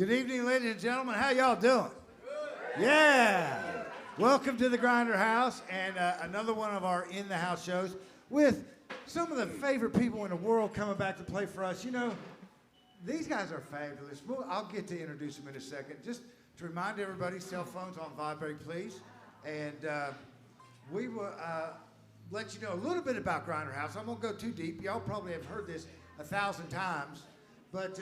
Good evening, ladies and gentlemen. How y'all doing? Yeah. Welcome to the Grinder House and another one of our In the House shows with some of the favorite people in the world coming back to play for us. You know, these guys are fabulous. I'll get to introduce them in a second. Just to remind everybody, cell phones on vibrate, please. And we will let you know a little bit about Grinder House. I won't go too deep. Y'all probably have heard this 1,000 times, but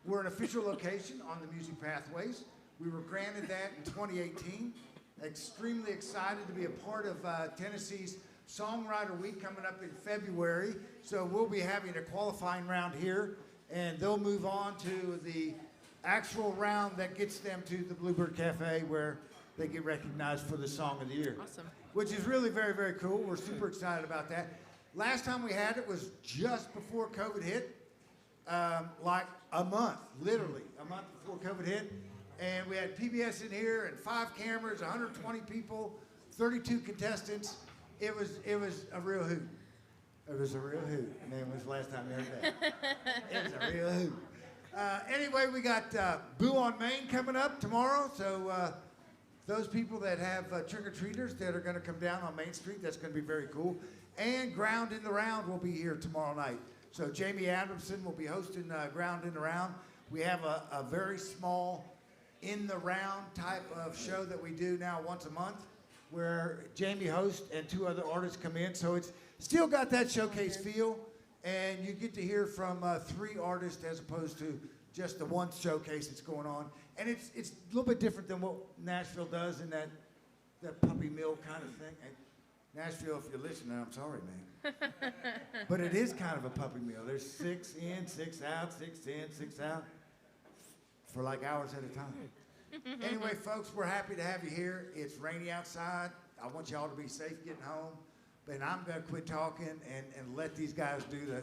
we're an official location on the Music Pathways. We were granted that in 2018. Extremely excited to be a part of Tennessee's Songwriter Week coming up in February. So we'll be having a qualifying round here, and they'll move on to the actual round that gets them to the Bluebird Cafe where they get recognized for the Song of the Year. Awesome. Which is really very, very cool. We're super excited about that. Last time we had it was just before COVID hit, like a month, literally a month before COVID hit. And we had PBS in here and 5 cameras, 120 people, 32 contestants. It was a real hoot. It was a real hoot. And when was the last time you heard that? It was a real hoot. Anyway, we got Boo on Main coming up tomorrow. So those people that have trick-or-treaters that are going to come down on Main Street, that's going to be very cool. And Ground in the Round will be here tomorrow night. So Jamie Adamson will be hosting Ground in the Round. We have a very small in the round type of show that we do now once a month where Jamie hosts and 2 other artists come in. So it's still got that showcase feel, and you get to hear from 3 artists as opposed to just the one showcase that's going on. And it's a little bit different than what Nashville does in that puppy mill kind of thing. And Nashville, if you're listening, I'm sorry, man. But it is kind of a puppy mill. There's 6 in, 6 out, 6 in, 6 out for like hours at a time. Anyway, folks, we're happy to have you here. It's rainy outside. I want y'all to be safe getting home. But I'm going to quit talking and let these guys do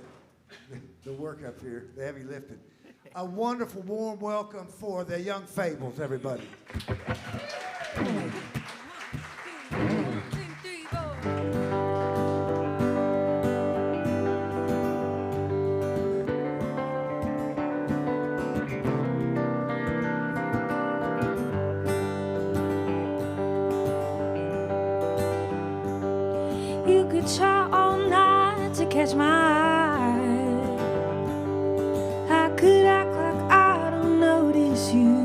the work up here, the heavy lifting. A wonderful, warm welcome for the Young Fables, everybody. You could try all night to catch my eye. I could act like I don't notice you.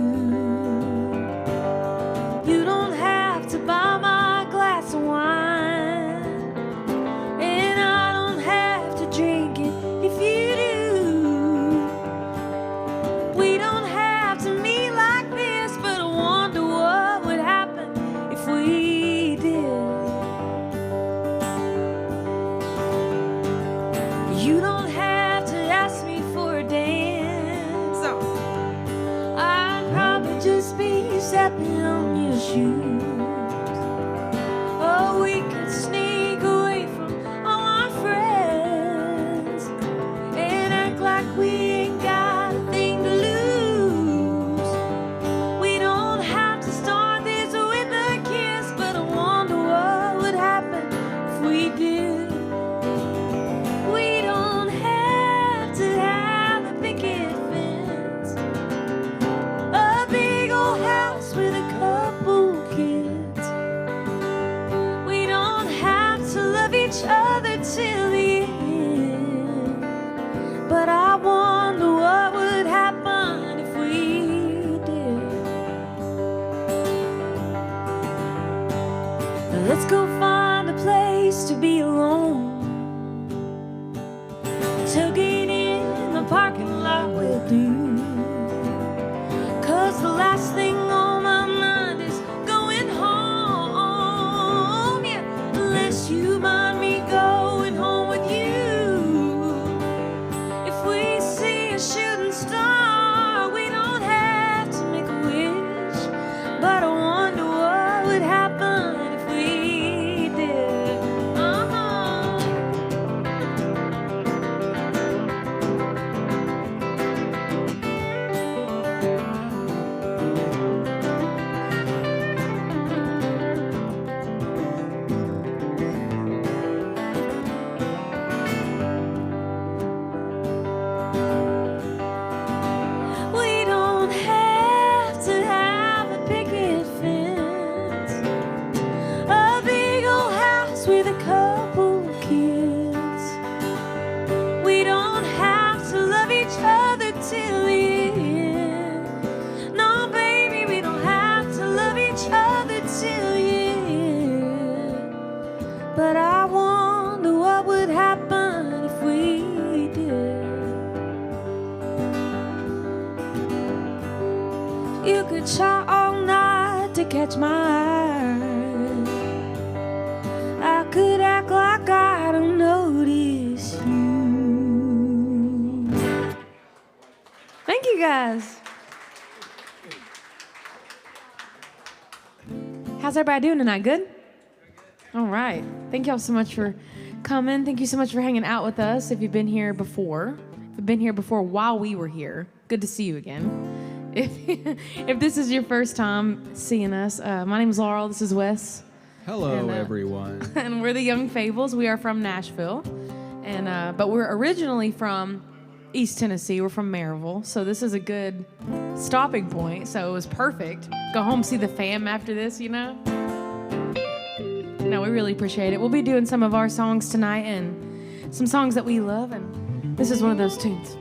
You don't have to buy my glass of wine, and I don't have to drink it if you do. We don't have to meet like this, but I wonder what would happen if we did. You don't have to ask me for a dance. I'd probably just be stepping on your shoes. Oh, we could sneak away from all our friends and act like we ain't got a thing to lose. We don't have to start this with a kiss, but I wonder what would happen if we did. We don't have to have a picket fence, a big old house with a couple kids. We don't have to love each other till the end, but I wonder what would happen if we did. Let's go find a place to be alone. Tailgate in the parking lot will do. 'Cause the last thing on my mind is going home. Yeah, unless you mind me going home with you. If we see a shooting star, we don't have to make a wish. But I wonder what would happen if we You could try all night to catch my eye. I could act like I don't notice you. Thank you guys. How's everybody doing tonight? Good? All right. Thank y'all so much for coming. Thank you so much for hanging out with us. If you've been here before, if you've been here before while we were here, good to see you again. If this is your first time seeing us, my name is Laurel. This is Wes. Hello, everyone. And we're the Young Fables. We are from Nashville, and but we're originally from East Tennessee. We're from Maryville, so this is a good stopping point. So it was perfect. Go home, see the fam after this, you know? No, we really appreciate it. We'll be doing some of our songs tonight and some songs that we love, and this is one of those tunes.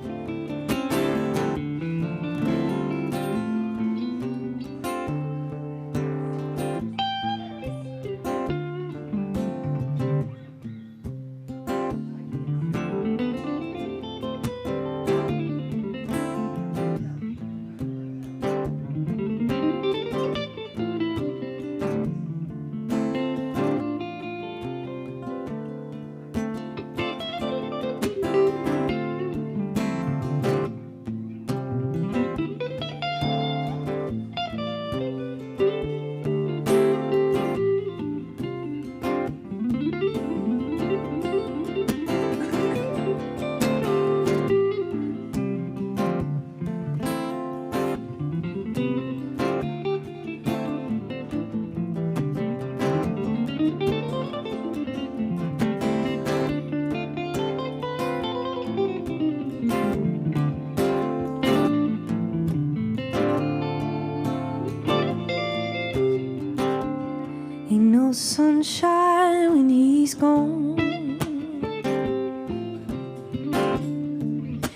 Ain't no sunshine when he's gone.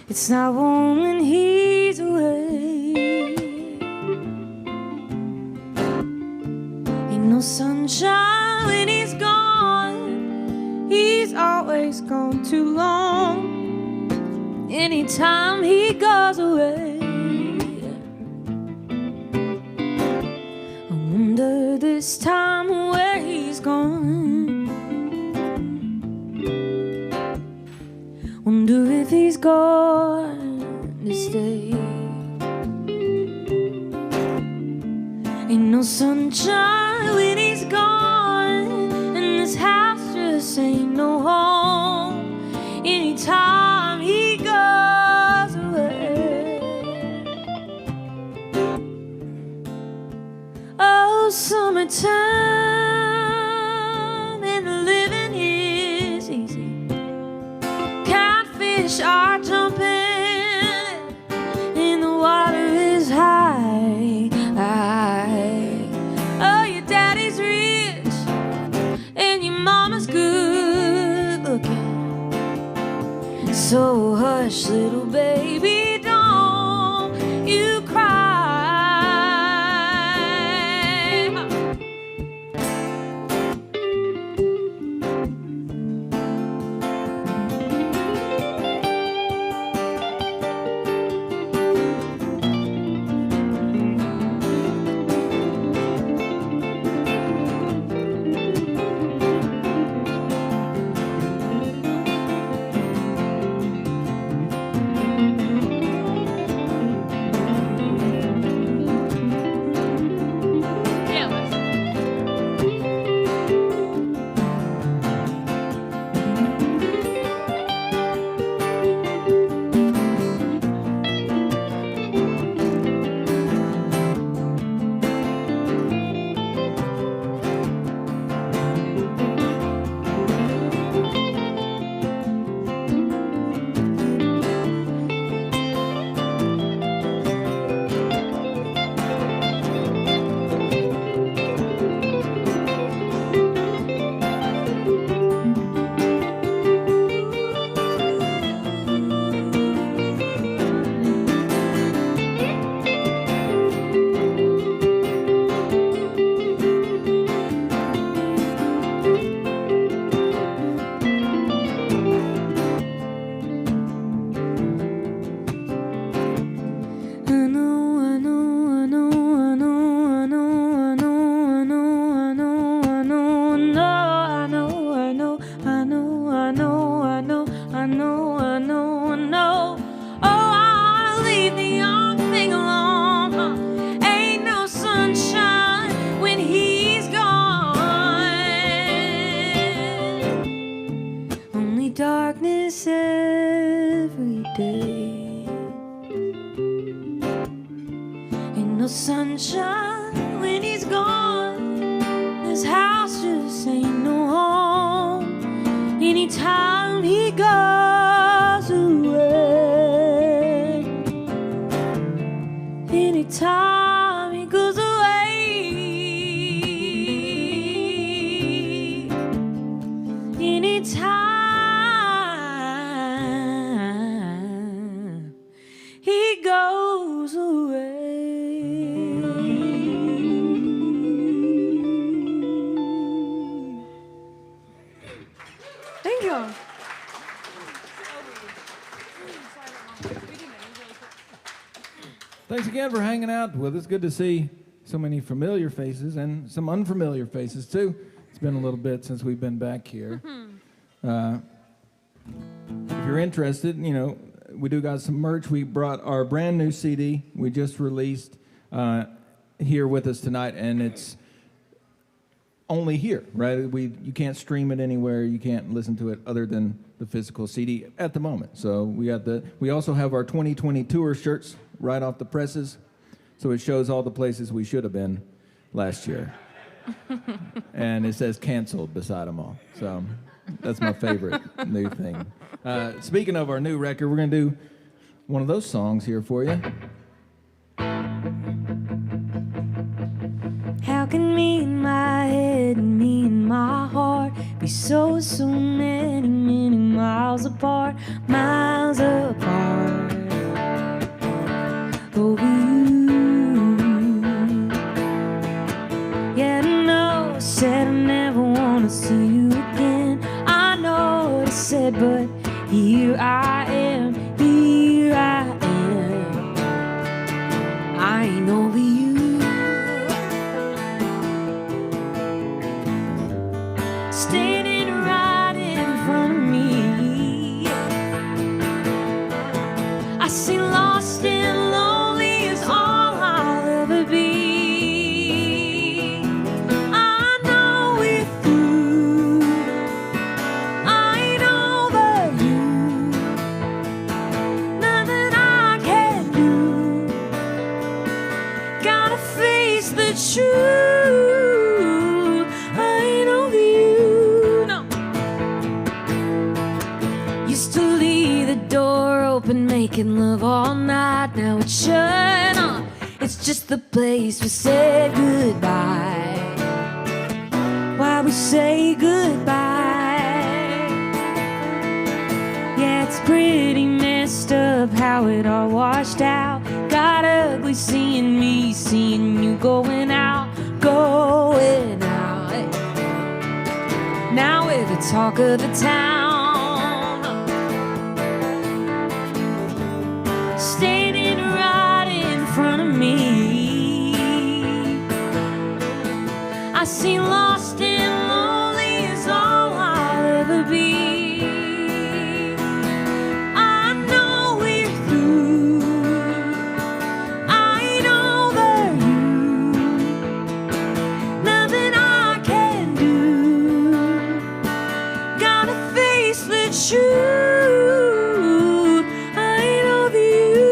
It's not warm when he's away. Ain't no sunshine when he's gone. He's always gone too long. Anytime he goes away, I wonder this time where he's gone. Wonder if he's gone to stay. Ain't no sunshine when he's gone, and this house just ain't no home. Anytime he goes away. Oh, summertime and the living is easy. Catfish are jumping and the water is high. Oh, your daddy's rich and your mama's good looking. So hush, little baby, don't you cry. no sunshine when he's gone. This house just ain't no home anytime he goes away. Anytime he goes away. Anytime he goes away. Thank you. Thanks again for hanging out with us. Good to see so many familiar faces and some unfamiliar faces, too. It's been a little bit since we've been back here. If you're interested, you know, we do got some merch. We brought our brand new CD we just released here with us tonight, and it's only here, right? You can't stream it anywhere. You can't listen to it other than the physical CD at the moment. So we also have our 2020 tour shirts right off the presses, so it shows all the places we should have been last year. And it says canceled beside them all. So that's my favorite new thing. Speaking of our new record, we're going to do one of those songs here for you. How can me in my head and me in my heart be so many, many miles apart, miles apart? Over you. Yeah, no, I said I never wanna see you again. I know what I said, but here I am, here I am. I ain't over you. Standing right in front of me, I see lost and lonely is all I'll ever be. I know we're through, I ain't over you. Nothing I can do, gotta face the truth. I ain't over you, no. Used to leave the door open, making love all night. Now it's shut up. It's just the place we said goodbye. Why we say goodbye? Yeah, it's pretty messed up how it all washed out. Got ugly seeing me, seeing you going out, going out. Hey. Now we're the talk of the town. Standing right in front of me, I see lost and lonely is all I'll ever be. I know we're through, I ain't over you. Nothing I can do, gotta face the truth. I ain't over you.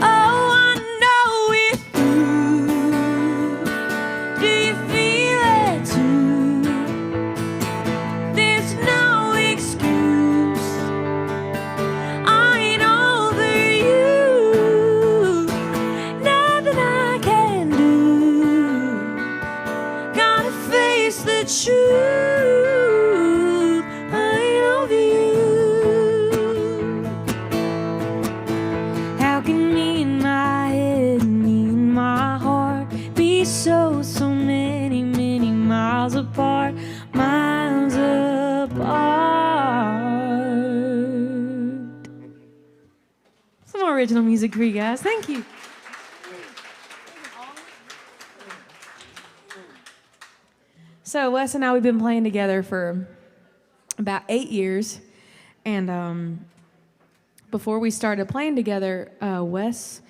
Oh, I know we're through. Do you feel it too? There's no excuse. I ain't over you. Nothing I can do, gotta face the truth. I ain't over you. How can me in my head and me in my heart be so many, many miles apart, miles apart? Some more original music for you guys. Thank you. So Wes and I, we've been playing together for about 8 years, and before we started playing together, Wes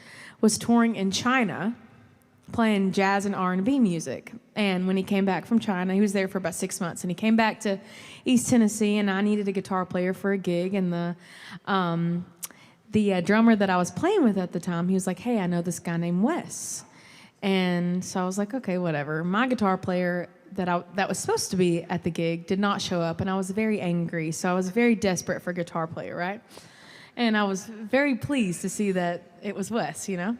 was touring in China playing jazz and R&B music. And when he came back from China, he was there for about 6 months, and he came back to East Tennessee, and I needed a guitar player for a gig, and the drummer that I was playing with at the time, he was like, hey, I know this guy named Wes. And so I was like, okay, whatever. My guitar player that was supposed to be at the gig did not show up, and I was very angry. So I was very desperate for a guitar player, right? And I was very pleased to see that it was Wes, you know?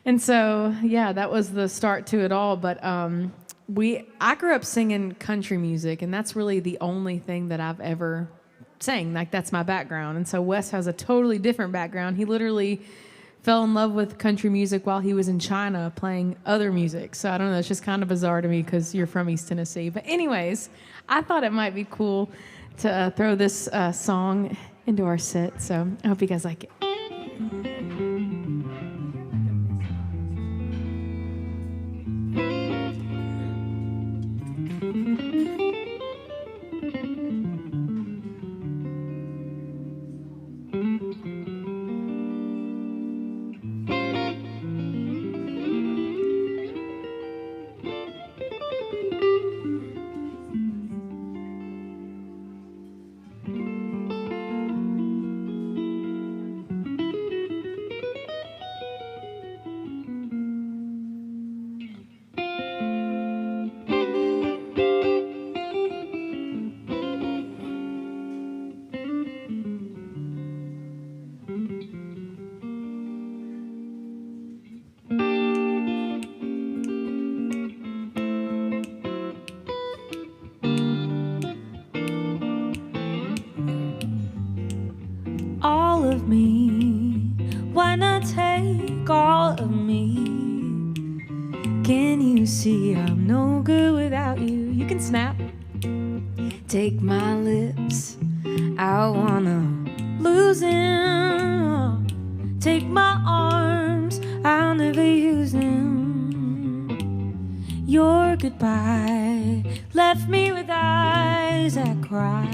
And so, yeah, that was the start to it all. But I grew up singing country music, and that's really the only thing that I've ever sang. Like, that's my background. And so Wes has a totally different background. He literally fell in love with country music while he was in China playing other music. So I don't know, it's just kind of bizarre to me because you're from East Tennessee. But anyways, I thought it might be cool to throw this song into our set. So I hope you guys like it. All of me, why not take all of me? Can you see I'm no good without you? You can snap. Take my lips, I wanna lose them. Take my arms, I'll never use them. Your goodbye left me with eyes that cry.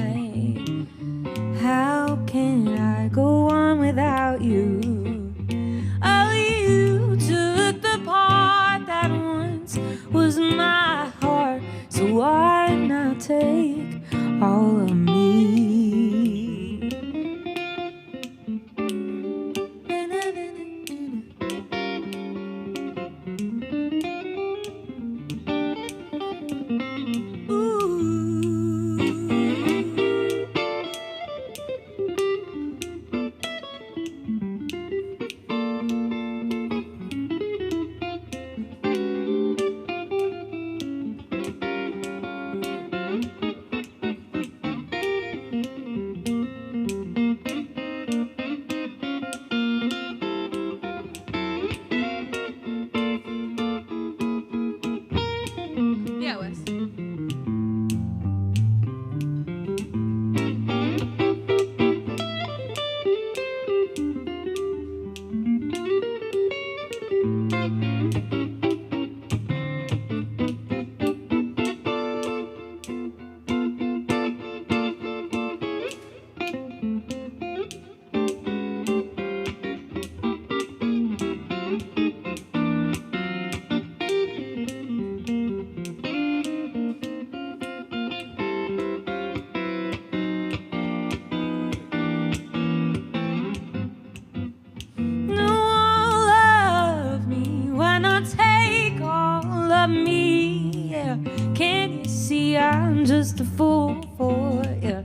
How can I go on without you? Oh, you took the part that once was my heart, so why not take all of me? Yeah, Wes. I'm just a fool for you.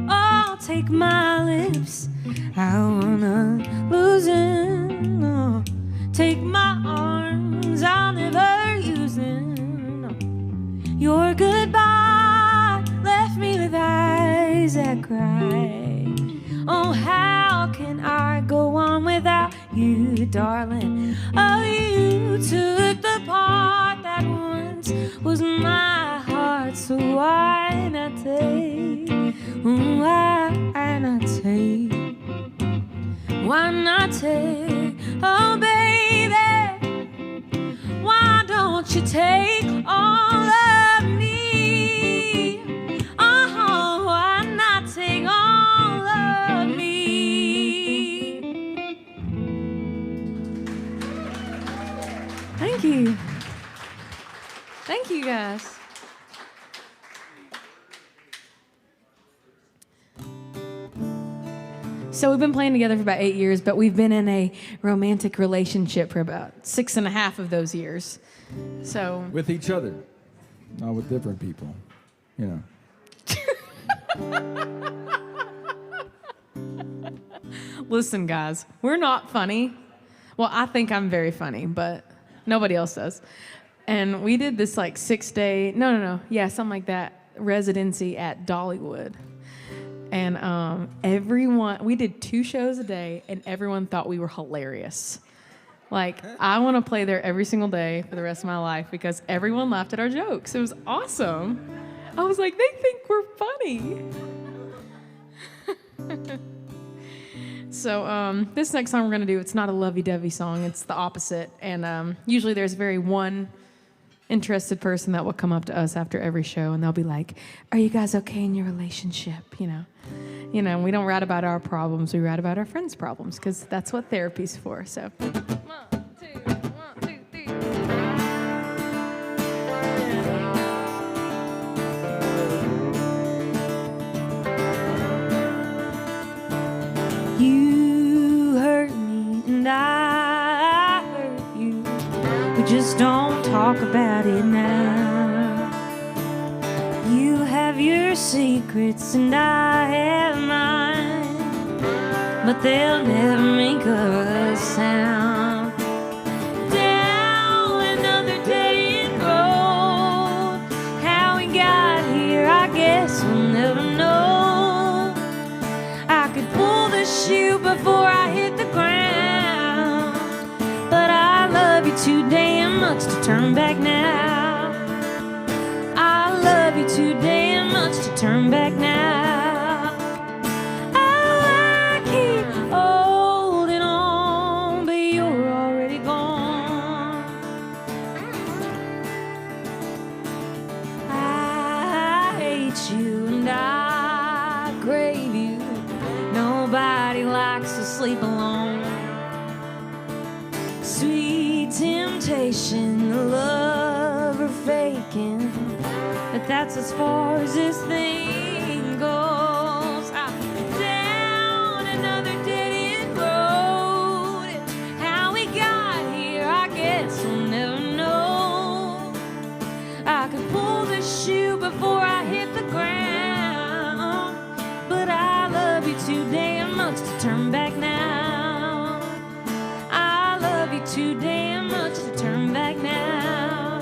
I'll take my lips, I wanna lose them. No. Take my arms, I'll never use them. No. Your goodbye left me with eyes that cry. Oh, how can I go on without you, darling? Oh, you took the part that once was my heart, so why not take? Why not take? Why not take? Oh, baby, why don't you take all of me? Oh, why not take all of me? Thank you. Thank you, guys. So we've been playing together for about 8 years, but we've been in a romantic relationship for about 6.5 of those years. So With each other, not with different people, you know. listen, guys, we're not funny. Well, I think I'm very funny, but nobody else does. And we did this like 6-day, yeah, something like that, residency at Dollywood. And we did 2 shows a day, and everyone thought we were hilarious. Like, I want to play there every single day for the rest of my life because everyone laughed at our jokes. It was awesome. I was like, they think we're funny. So this next song we're going to do, it's not a lovey-dovey song. It's the opposite. And usually there's one interested person that will come up to us after every show, and they'll be like, are you guys okay in your relationship? You know, we don't write about our problems. We write about our friends' problems because that's what therapy's for. So 1, 2, 1, 2, 3. You hurt me and I hurt you. We just don't talk about it now. You have your secrets and I have mine, but they'll never make a sound. Down another dead road, how we got here I guess we'll never know. I could pull the shoe before I hit the ground, but I love you too damn much to turn back now. I love you too damn much to turn back now. I keep holding on, but you're already gone. I hate you and I crave you. Nobody likes to sleep alone. Sweet temptation, the love we're faking, but that's as far as this thing goes. Down another dead-end road, how we got here I guess we'll never know. I could pull the shoe before I hit the ground, but I love you too damn much to turn back now. I love you too damn much to turn back now.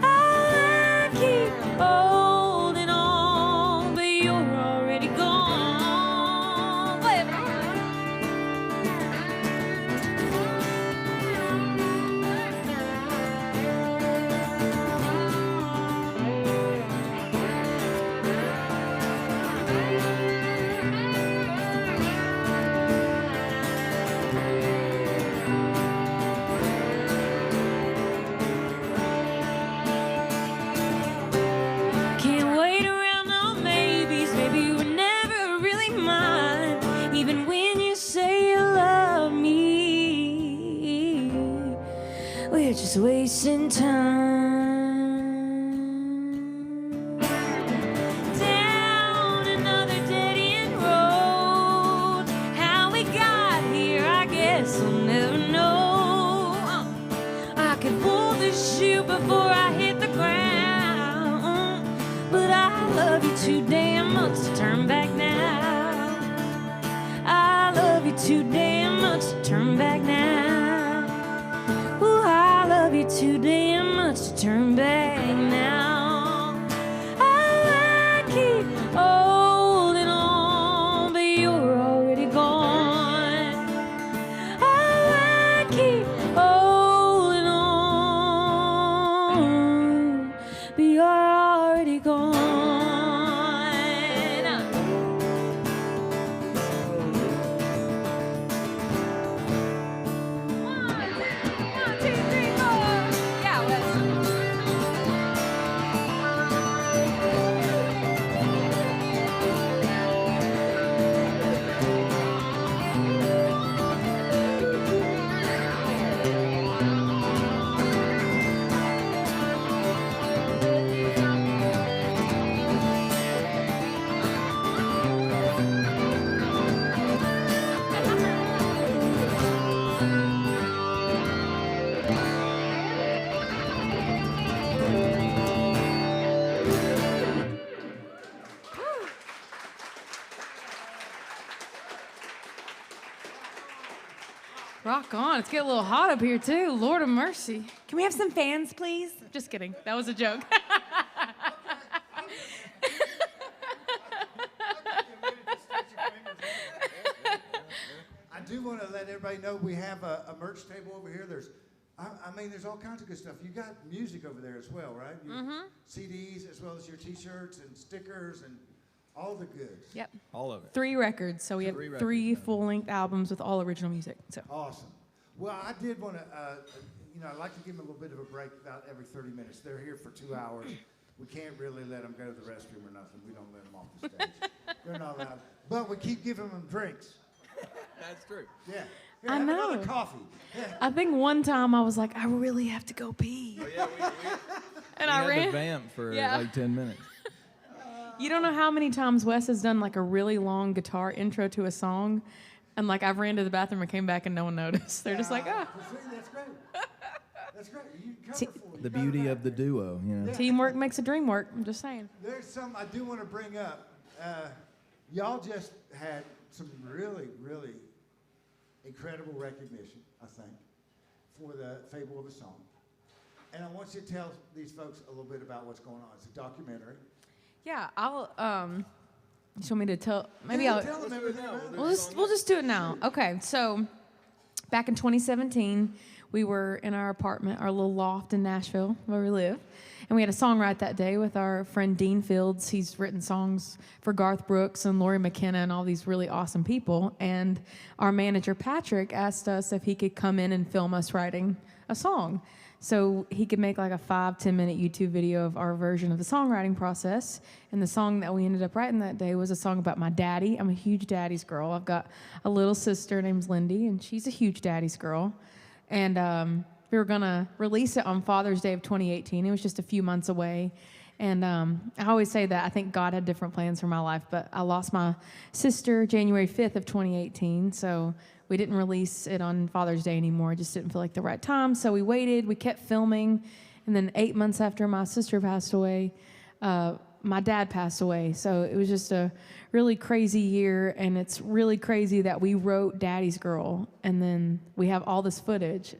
I keep holding on, but you're already gone. Baby. Can't wait around on maybes, maybe you were never really mine. Even when you say you love me, we're just wasting time. Down another dead-end road, how we got here I guess we'll never know. I could pull the shoe before I hit the ground, but I love you too damn much to turn back now. I love you too damn much to turn back now. Ooh, I love you too damn much to turn back now. I keep holding on, but you're already gone. I keep holding on, but you're already gone. One, two, 3, 4. Yeah, Wes. rock on. It's getting a little hot up here, too. Lord of mercy. Can we have some fans, please? Just kidding. That was a joke. I do want to let everybody know we have a merch table over here. There's all kinds of good stuff. You got music over there as well, right? CDs as well as your T-shirts and stickers and all the goods. Yep. All of it. 3 records. So we have 3 full-length albums with all original music. So. Awesome. Well, I did want to, I'd like to give them a little bit of a break about every 30 minutes. They're here for 2 hours. We can't really let them go to the restroom or nothing. We don't let them off the stage. They're not allowed. But we keep giving them drinks. That's true. Yeah. Here, I have know. another coffee. Yeah. I think one time I was like, I really have to go pee. Oh, yeah, And we I had ran. to vamp for Yeah. like 10 minutes. You don't know how many times Wes has done like a really long guitar intro to a song, and like I've ran to the bathroom and came back and no one noticed. They're just like, See, ah. that's great. That's great. You can cover for it. The beauty of the duo, you know. Teamwork makes a dream work. I'm just saying. There's something I do want to bring up. Y'all just had some really, really incredible recognition, I think, for the Fable of a Song. And I want you to tell these folks a little bit about what's going on. It's a documentary. Yeah, I'll. You want me to tell? Maybe Yeah, I'll. tell them everything about it. We'll just do it now. Okay, so back in 2017, we were in our apartment, our little loft in Nashville where we live, and we had a songwrite that day with our friend Dean Fields. He's written songs for Garth Brooks and Laurie McKenna and all these really awesome people. And our manager Patrick asked us if he could come in and film us writing a song. So he could make like a 5-10 minute YouTube video of our version of the songwriting process. And the song that we ended up writing that day was a song about my daddy. I'm a huge daddy's girl. I've got a little sister named Lindy, and she's a huge daddy's girl. And we were going to release it on Father's Day of 2018. It was just a few months away. And I always say that I think God had different plans for my life, but I lost my sister January 5th of 2018, so we didn't release it on Father's Day anymore. It just didn't feel like the right time, so we waited. We kept filming, and then 8 months after my sister passed away, my dad passed away. So it was just a really crazy year, and it's really crazy that we wrote Daddy's Girl, and then we have all this footage.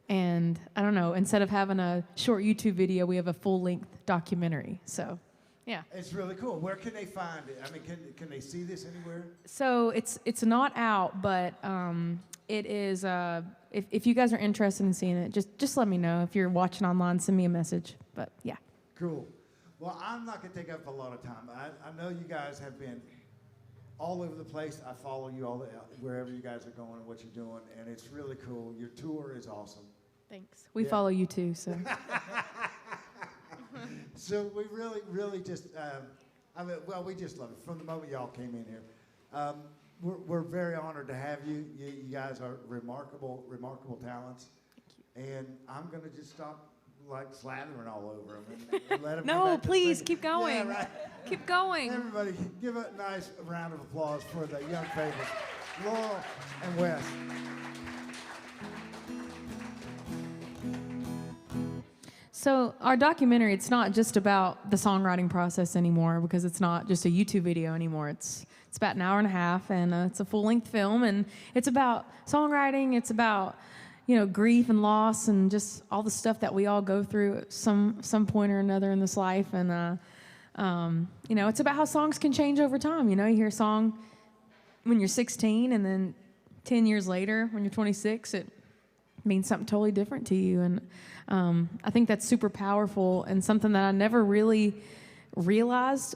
And I don't know, instead of having a short YouTube video, we have a full-length documentary. So, yeah. It's really cool. Where can they find it? I mean, can they see this anywhere? So it's not out, but it is. If you guys are interested in seeing it, just let me know. If you're watching online, send me a message. But yeah. Cool. Well, I'm not going to take up a lot of time. I know you guys have been all over the place. I follow you wherever you guys are going and what you're doing, and it's really cool. Your tour is awesome. Thanks. We Yeah. follow you too, so. So we really, really just, we just love it. From the moment y'all came in here, we're very honored to have you. You guys are remarkable, remarkable talents. Thank you. And I'm going to just stop like slathering all over them and let them. No, please keep going. Yeah, right. Keep going. Everybody, give a nice round of applause for the Young Fables, Laurel and Wes. So our documentary, it's not just about the songwriting process anymore, because it's not just a YouTube video anymore. It's about an hour and a half, and it's a full-length film, and it's about songwriting. It's about, grief and loss and just all the stuff that we all go through at some point or another in this life. And it's about how songs can change over time. You hear a song when you're 16, and then 10 years later, when you're 26, it means something totally different to you. And I think that's super powerful, and something that I never really realized,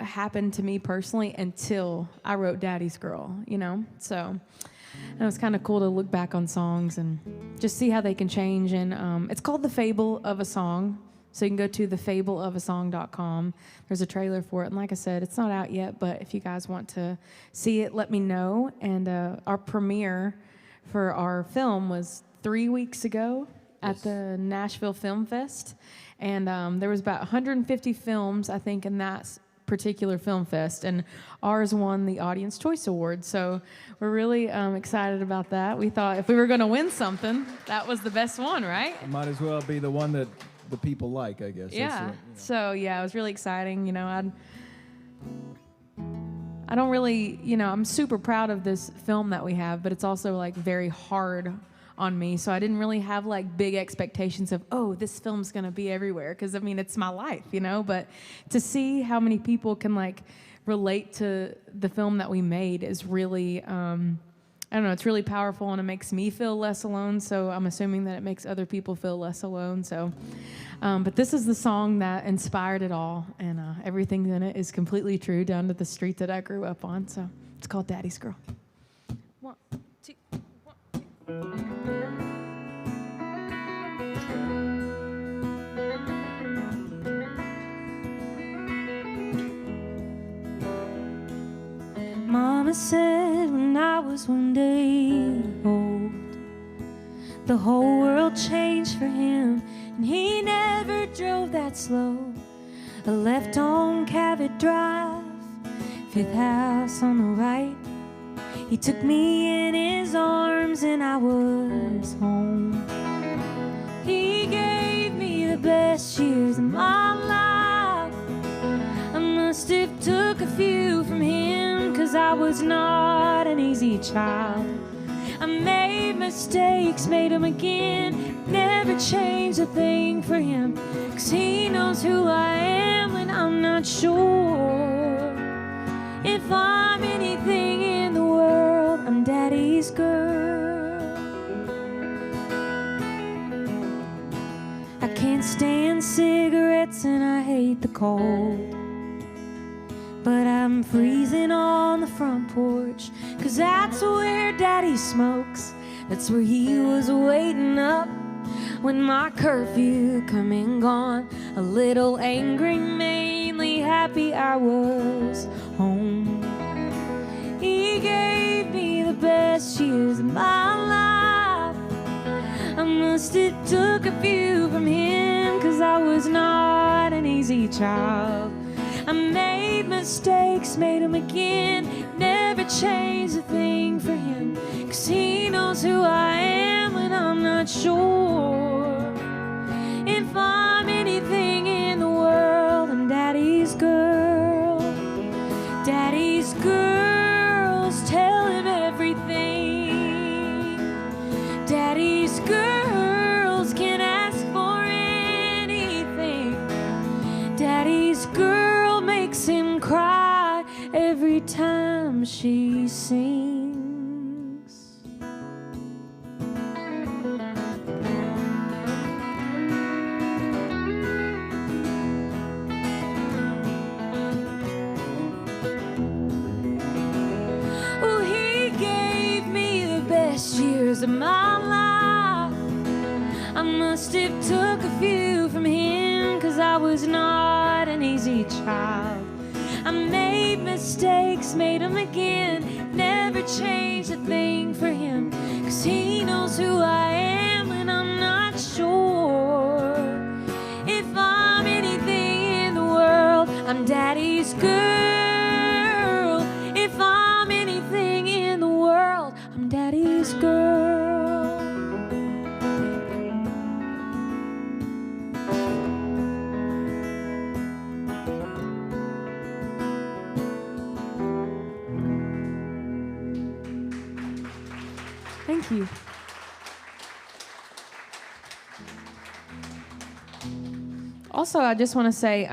happened to me personally until I wrote Daddy's Girl, So it was kind of cool to look back on songs and just see how they can change. And it's called The Fable of a Song. So you can go to thefableofasong.com. There's a trailer for it. And like I said, it's not out yet, but if you guys want to see it, let me know. And our premiere for our film was 3 weeks ago at the Nashville Film Fest. And there was about 150 films, I think, in that particular film fest, and ours won the Audience Choice Award. So we're really excited about that. We thought if we were going to win something, that was the best one, right? It might as well be the one that the people like, I guess. Yeah. So yeah, it was really exciting. I don't really, you know, I'm super proud of this film that we have, but it's also like very hard on me. So I didn't really have like big expectations of, oh, this film's gonna be everywhere, because I mean, it's my life, you know. But to see how many people can like relate to the film that we made is really, I don't know, it's really powerful, and it makes me feel less alone. So I'm assuming that it makes other people feel less alone. So, but this is the song that inspired it all, and everything in it is completely true, down to the street that I grew up on. So it's called Daddy's Girl. 1, 2, 1, 2. Mama said when I was 1 day old, the whole world changed for him, and he never drove that slow. I left on Cabot Drive, 5th house on the right. He took me in his arms and I was home. He gave me the best years of my life. I must have took a few from him, 'cause I was not an easy child. I made mistakes, made them again, never changed a thing for him, 'cause he knows who I am when I'm not sure. If I'm anything in the world, I'm Daddy's girl. I can't stand cigarettes and I hate the cold, but I'm freezing on the front porch, 'cause that's where Daddy smokes. That's where he was waiting up when my curfew come and gone. A little angry, mainly happy I was home. He gave me the best years of my life. I must have took a few from him, 'cause I was not an easy child. I made mistakes, made them again, never changed a thing for him, 'cause he knows who I am when I'm not sure. If I'm anything in the world, I'm Daddy's girl. Daddy's girls tell him everything. Daddy's girls can ask for anything. Daddy's girl makes him cry every time she sings. Oh, he gave me the best years of my life. I must have took a few from him, 'cause I was not an easy child. I made mistakes, made them again, never changed a thing for him, 'cause he knows who I am when I'm not sure. If I'm anything in the world, I'm Daddy's girl. If I'm anything in the world, I'm Daddy's girl. Thank you. Also, I just want to say,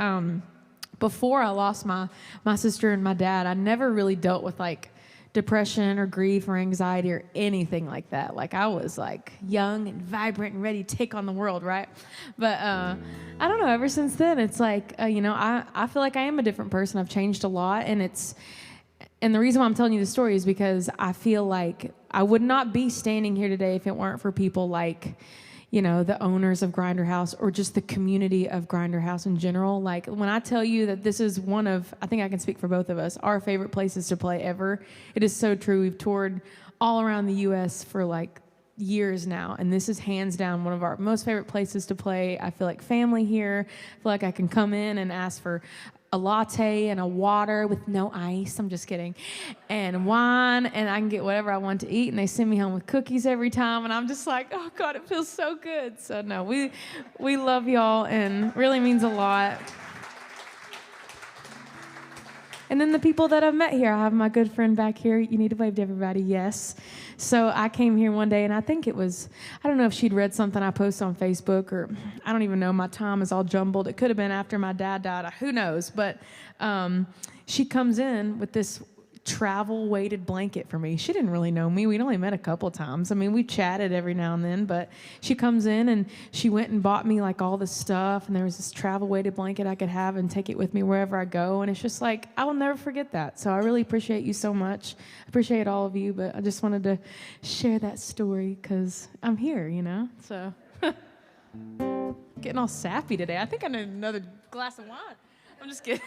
before I lost my sister and my dad, I never really dealt with like depression or grief or anxiety or anything like that. Like I was like young and vibrant and ready to take on the world, right? But I don't know, ever since then, it's like, you know, I feel like I am a different person. I've changed a lot, and the reason why I'm telling you the story is because I feel like I would not be standing here today if it weren't for people like, you know, the owners of Grinder House, or just the community of Grinder House in general. Like when I tell you that this is one of, I think I can speak for both of us, our favorite places to play ever. It is so true. We've toured all around the U.S. for like years now, and this is hands down one of our most favorite places to play. I feel like family here. I feel like I can come in and ask for a latte and a water with no ice, I'm just kidding, and wine, and I can get whatever I want to eat, and they send me home with cookies every time, and I'm just like, oh God, it feels so good. So no, we love y'all, and really means a lot. And then the people that I've met here, I have my good friend back here. You need to wave to everybody, yes. So I came here one day, and I think it was, I don't know if she'd read something I posted on Facebook, or I don't even know. My time is all jumbled. It could have been after my dad died. Who knows? But she comes in with this travel weighted blanket for me. She didn't really know me. We'd only met a couple times. I mean, we chatted every now and then, but she comes in and she went and bought me like all this stuff, and there was this travel weighted blanket I could have and take it with me wherever I go, and it's just like, I will never forget that. So I really appreciate you so much. I appreciate all of you, but I just wanted to share that story because I'm here, you know? So getting all sappy today. I think I need another glass of wine. I'm just kidding.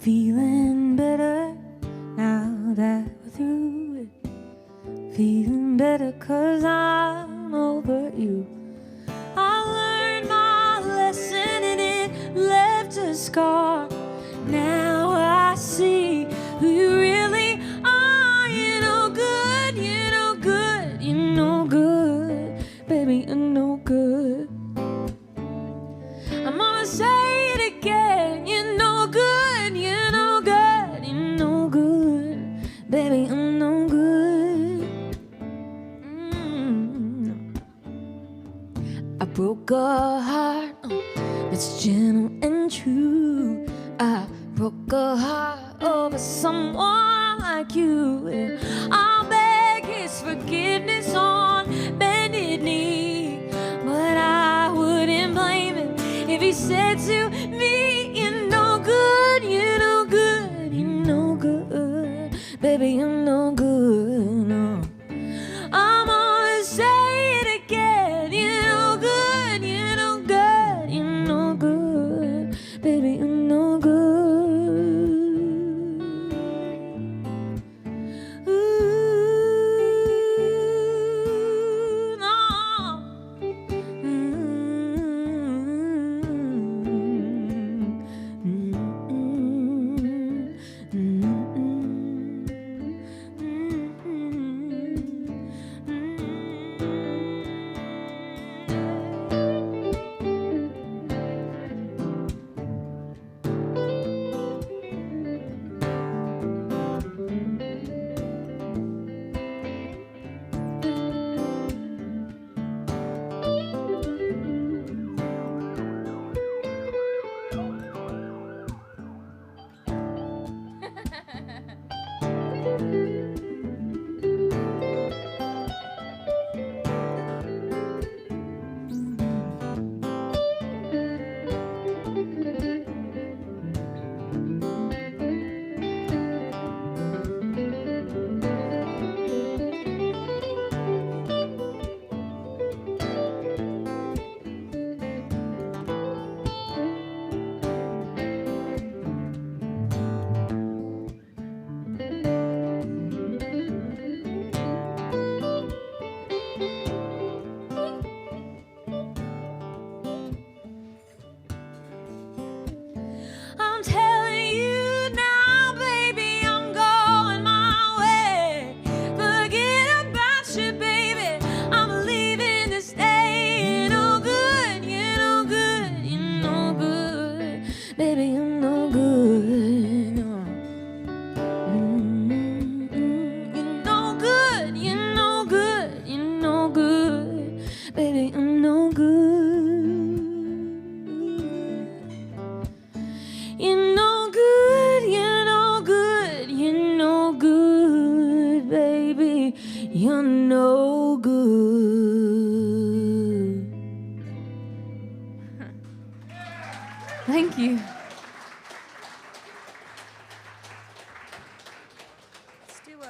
Feeling better now that we're through it. Feeling better 'cause I'm over you. I learned my lesson and it left a scar. Now I see who you really are. You're no good, you're no good, you're no good. Baby, you're no good. I'm gonna say it again. You're no good, you're no good, you're no good. Baby, I'm no good. I broke a heart that's gentle and true. I broke a heart over someone like you. And I'll beg his forgiveness on bended knee, but I wouldn't blame him if he said to me, you're no good, you're no good, you're no good. Baby, you're no good, no. I'm gonna say it again. You're no good, you're no good, you're no good. Baby, you're no good. Ooh, no. I'm telling you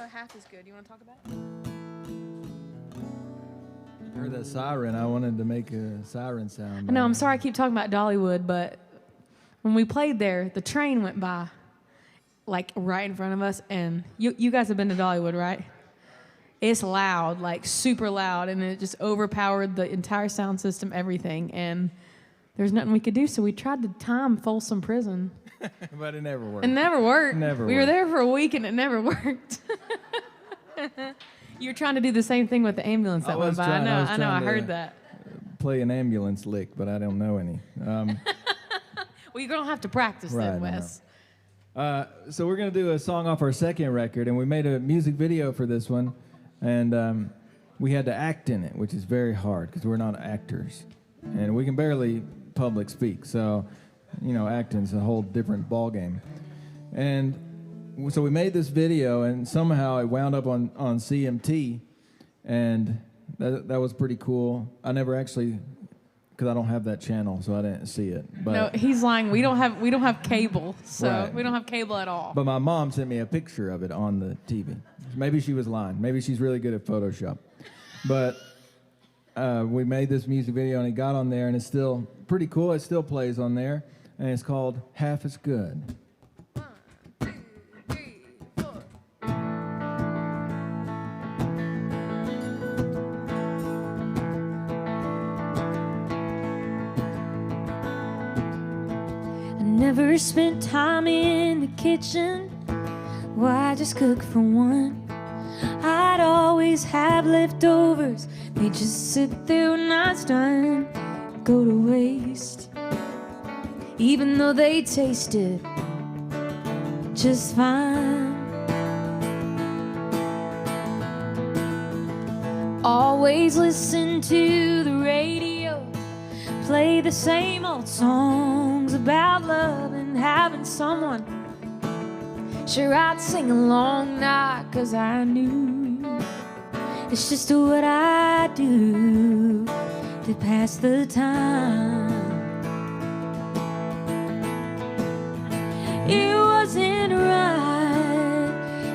Half Is Good. You want to talk about it? You heard that siren. I wanted to make a siren sound. I know, I'm sorry I keep talking about Dollywood, but when we played there, the train went by, like, right in front of us, and you guys have been to Dollywood, right? It's loud, like, super loud, and it just overpowered the entire sound system, everything, and there's nothing we could do, so we tried to time Folsom Prison. But it never worked. It never worked. Never we were worked. there for a week, and it never worked. You were trying to do the same thing with the ambulance that went by. I heard that. Play an ambulance lick, but I don't know any. Well, you're going to have to practice then, Wes. So we're going to do a song off our second record, and we made a music video for this one, and we had to act in it, which is very hard because we're not actors, and we can barely public speak, so, you know, acting's a whole different ballgame. And so we made this video, and somehow it wound up on CMT, and that was pretty cool. I never actually, because I don't have that channel, so I didn't see it. But no, he's lying. We don't have cable, so Right. we don't have cable at all. But my mom sent me a picture of it on the TV. Maybe she was lying. Maybe she's really good at Photoshop. But we made this music video, and it got on there, and it's still pretty cool. It still plays on there, and it's called Half Is Good. Never spent time in the kitchen. Why just cook for one? I'd always have leftovers. They just sit there when night's done, go to waste. Even though they tasted just fine. Always listen to the radio, play the same old songs about love and having someone. Sure, I'd sing along, not 'cause I knew it's just what I do to pass the time. It wasn't right.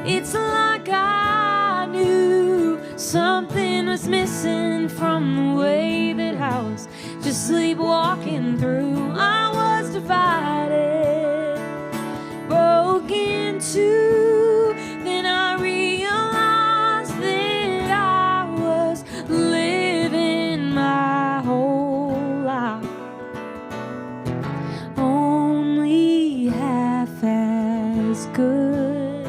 It's like I knew something was missing from the way that I was just sleepwalking through. I was divided, broke in two. Then I realized that I was living my whole life only half as good.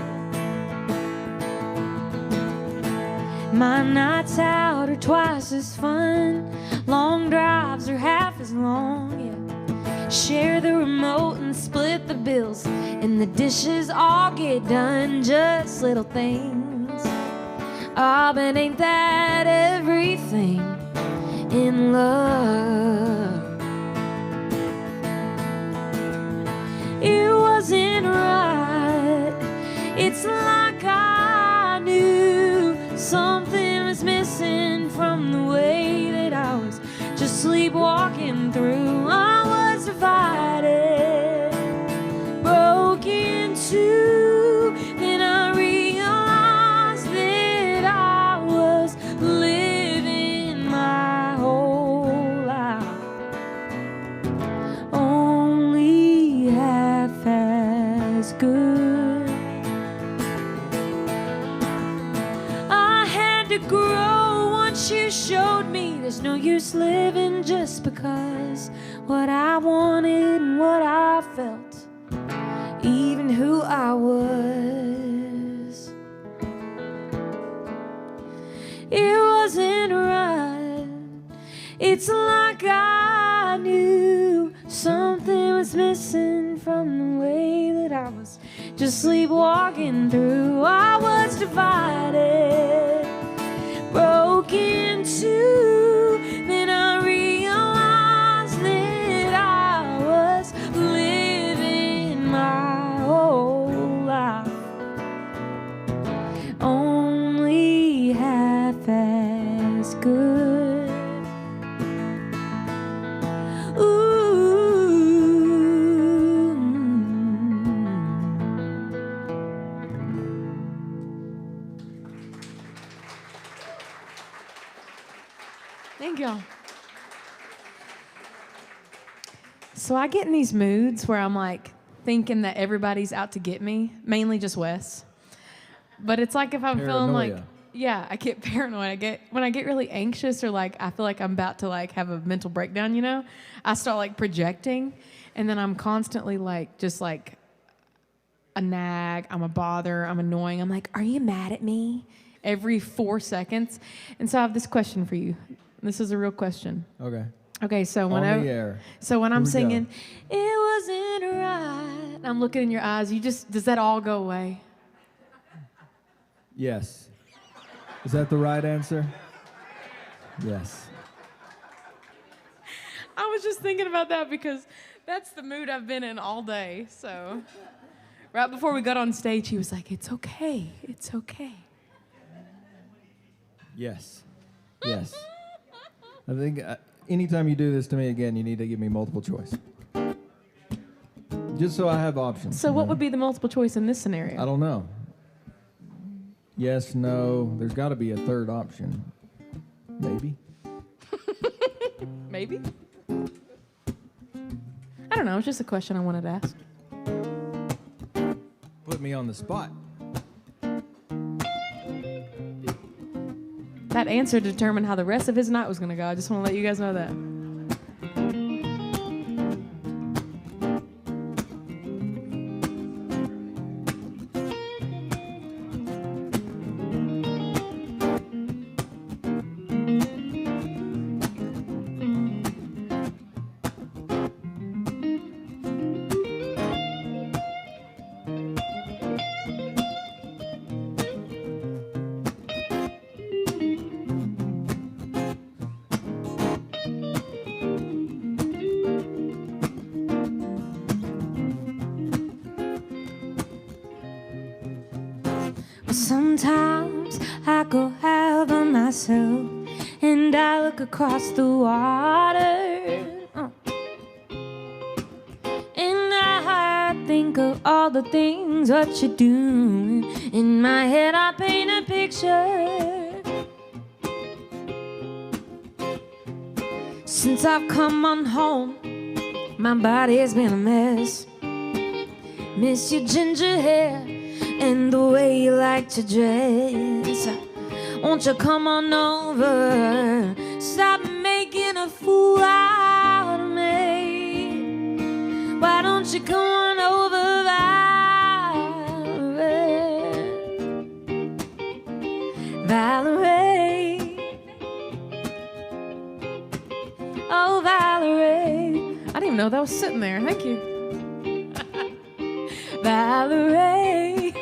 My nights out are twice as fun. Long drives are half as long, yeah. Share the remote and split the bills, and the dishes all get done, just little things. Ah, but ain't that everything in love? It wasn't right. It's like I knew something was missing from the way that I was just sleepwalking through. I was divided, broke in two. Then I realized that I was living my whole life only half as good. I had to grow once you showed me there's no use living just because what I wanted and what I felt, even who I was. It wasn't right. It's like I knew something was missing from the way that I was just sleepwalking through. I was divided, broke in two. Then I realized that I was living my whole life only half as good. Ooh. Thank y'all. So I get in these moods where I'm like thinking that everybody's out to get me, mainly just Wes. But it's like if I'm feeling like, Paranoia. yeah, I get paranoid. When I get really anxious or like I feel like I'm about to like have a mental breakdown, you know, I start like projecting, and then I'm constantly like just like a nag, I'm a bother, I'm annoying. I'm like, are you mad at me? Every 4 seconds. And so I have this question for you. This is a real question. Okay. Okay, so On when the air. so when Here I'm we go. singing, it wasn't right. I'm looking in your eyes. Does that all go away? Yes. Is that the right answer? Yes. I was just thinking about that because that's the mood I've been in all day. So right before we got on stage, he was like, "It's okay. It's okay." Yes. Yes. I think anytime you do this to me again, you need to give me multiple choice. Just so I have options. So what would be the multiple choice in this scenario? I don't know. Yes, no. There's got to be a third option. Maybe. Maybe. I don't know. It's just a question I wanted to ask. Put me on the spot. That answer determined how the rest of his night was going to go. I just want to let you guys know that. Sometimes I go out by myself and I look across the water. And I think of all the things what you're doing. In my head I paint a picture. Since I've come on home, my body's been a mess. Miss your ginger hair and the way you like to dress. Won't you come on over? Stop making a fool out of me. Why don't you come on over, Valerie? Valerie. Oh, Valerie. I didn't even know that was sitting there. Thank you. Valerie.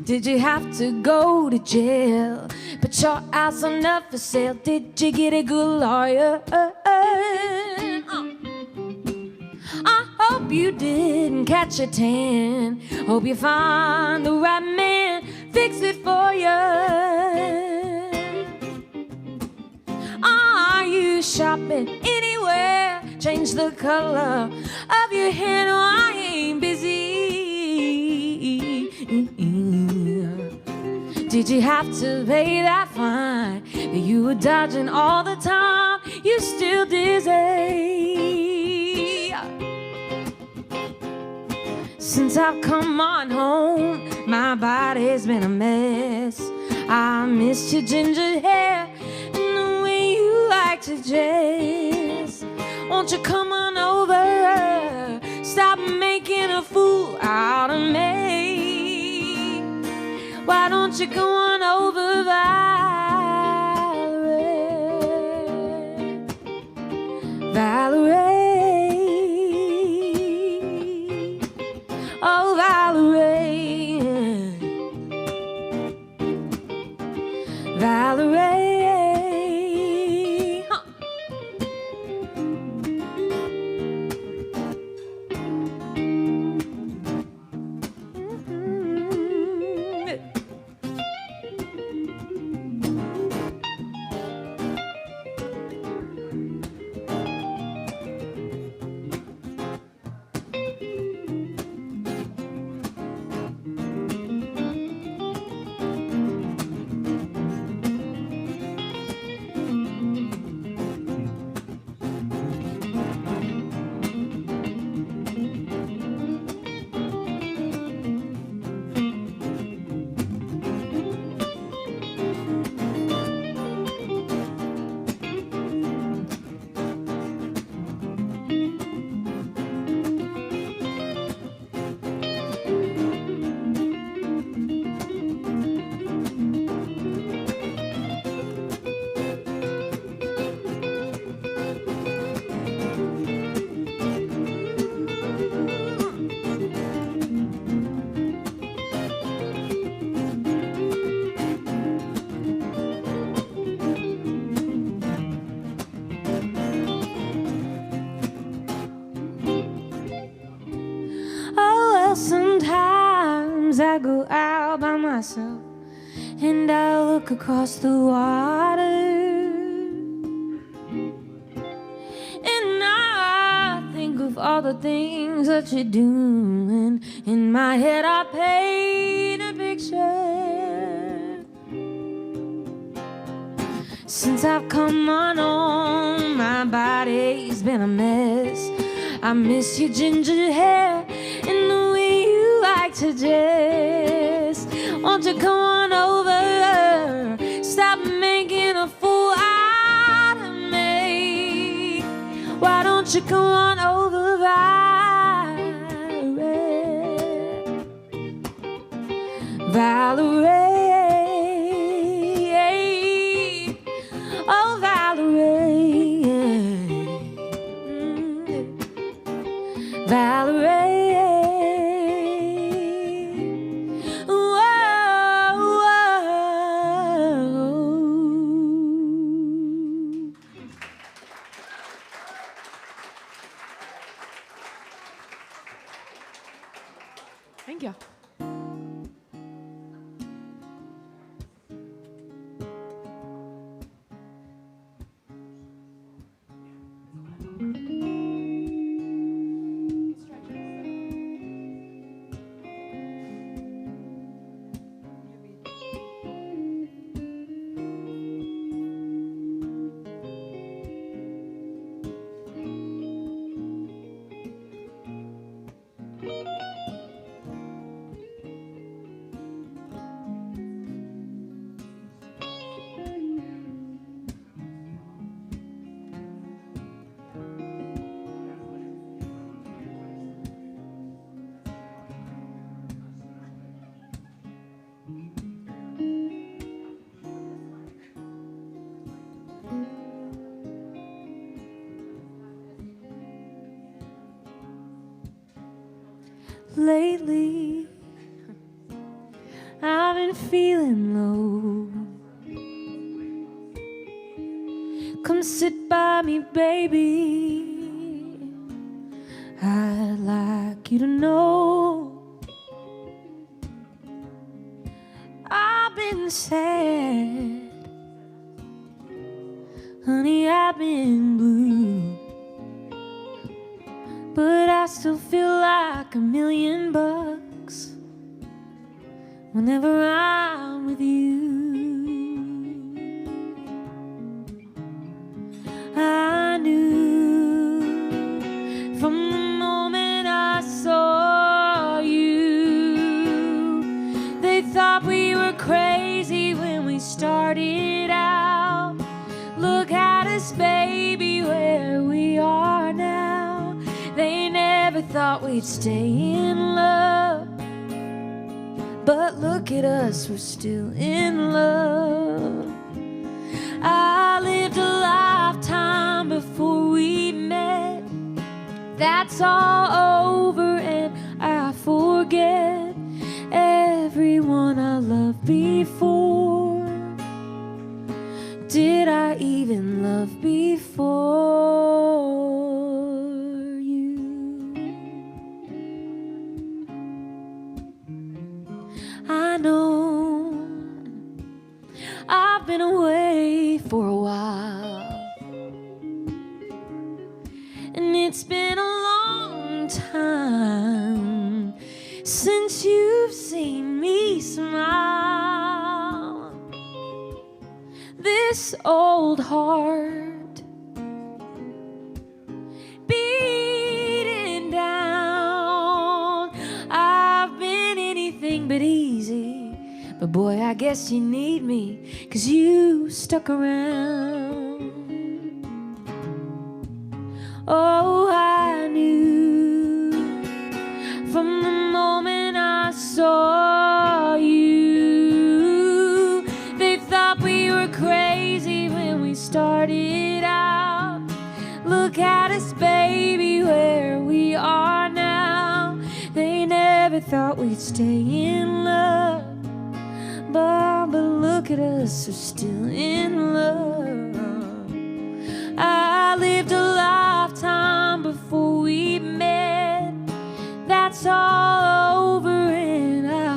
Did you have to go to jail? Put your house on up for sale. Did you get a good lawyer? I hope you didn't catch a tan. Hope you find the right man, fix it for you. Are you shopping anywhere? Change the color of your hair. No, I ain't busy. Did you have to pay that fine that you were dodging all the time? You still dizzy. Since I've come on home, my body's been a mess. I missed your ginger hair and the way you like to dress. Won't you come on over? Stop making a fool out of me. Why don't you go on over, Valerie? Valerie. Oh, Valerie. Valerie. Huh. Sometimes I go out by myself and I look across the water, and I think of all the things that you're doing. In my head I paint a picture. Since I've come on home, my body's been a mess. I miss your ginger hair and the way you like to dress. Won't you come on over? Stop making a fool out of me. Why don't you come on over, Valerie? Valerie, oh Valerie, Valerie. Thank you. Lately, I've been feeling low. Come sit by me, baby. I'd like you to know I've been sad, honey, I've been blue, but I still feel like $1,000,000 whenever I'm with you. I knew from the moment I saw you, they thought we were crazy when we started out. Look at us, baby, where we are now. They never thought we'd stay in love, but look at us, we're still in love. I lived a lifetime before we met. That's all over and I forget everyone I loved before. Did I even love before? I know I've been away for a while, and it's been a long time since you've seen me smile. This old heart beating down. I've been anything but easy, but boy, I guess you need me, 'cause you stuck around. Oh, I knew from the moment I saw you, they thought we were crazy when we started out. Look at us, baby, where we are now. They never thought we'd stay in love, but look at us, we're still in love. I lived a lifetime before we met. That's all over and I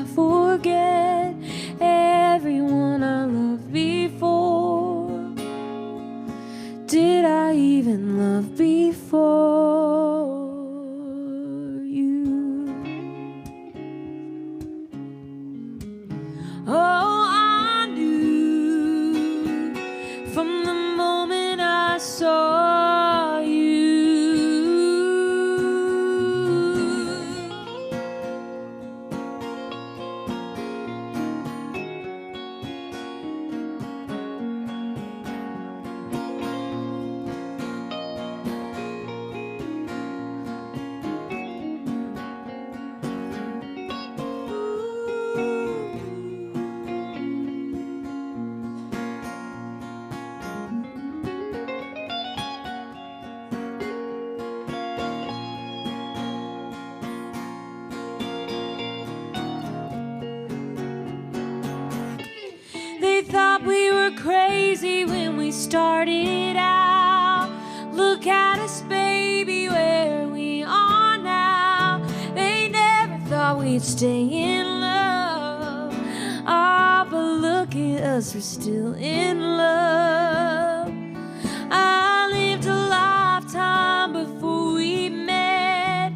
that we were crazy when we started out. Look at us, baby, where we are now. They never thought we'd stay in love. Ah, but look at us, we're still in love. I lived a lifetime before we met.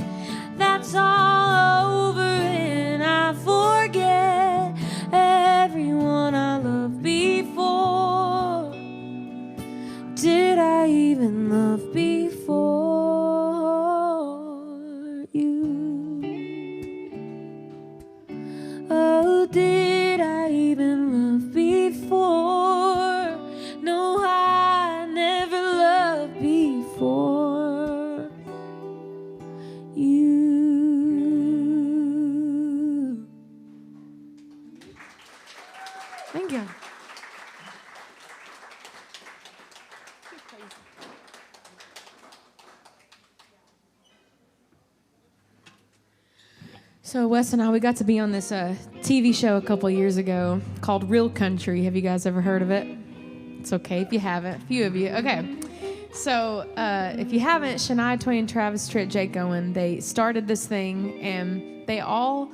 That's all over and I forget everyone I loved before. Did I even love before you? Oh, did I even love before? No, I never loved before you. Thank you. So Wes and I, we got to be on this TV show a couple years ago called Real Country. Have you guys ever heard of it? It's okay if you haven't. A few of you. Okay. So if you haven't, Shania Twain, Travis Tritt, Jake Owen, they started this thing, and they all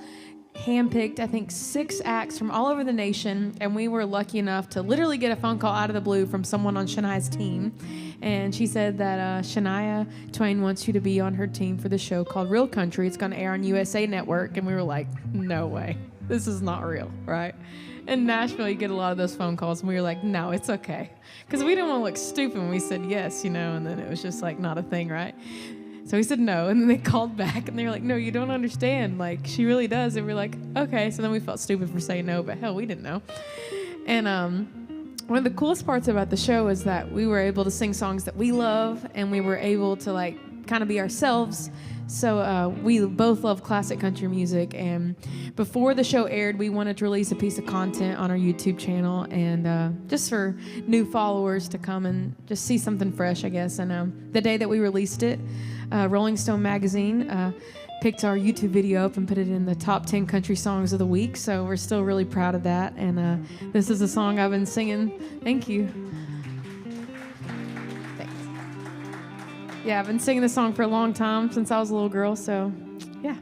handpicked, I think, 6 acts from all over the nation, and we were lucky enough to literally get a phone call out of the blue from someone on Shania's team, and she said that Shania Twain wants you to be on her team for the show called Real Country. It's going to air on USA Network, and we were like, no way. This is not real, right? In Nashville, you get a lot of those phone calls, and we were like, no, it's okay. Because we didn't want to look stupid when we said yes, and then it was just like not a thing, right? So we said no, and then they called back, and they were like, no, you don't understand. Like, she really does. And we were like, okay. So then we felt stupid for saying no, but hell, we didn't know. And one of the coolest parts about the show is that we were able to sing songs that we love, and we were able to, like, kind of be ourselves. So we both love classic country music, and before the show aired, we wanted to release a piece of content on our YouTube channel, and just for new followers to come and just see something fresh, I guess. And the day that we released it, Rolling Stone magazine picked our YouTube video up and put it in the top 10 country songs of the week, so we're still really proud of that. And this is a song I've been singing. Thank you. Yeah, I've been singing this song for a long time, since I was a little girl, so yeah.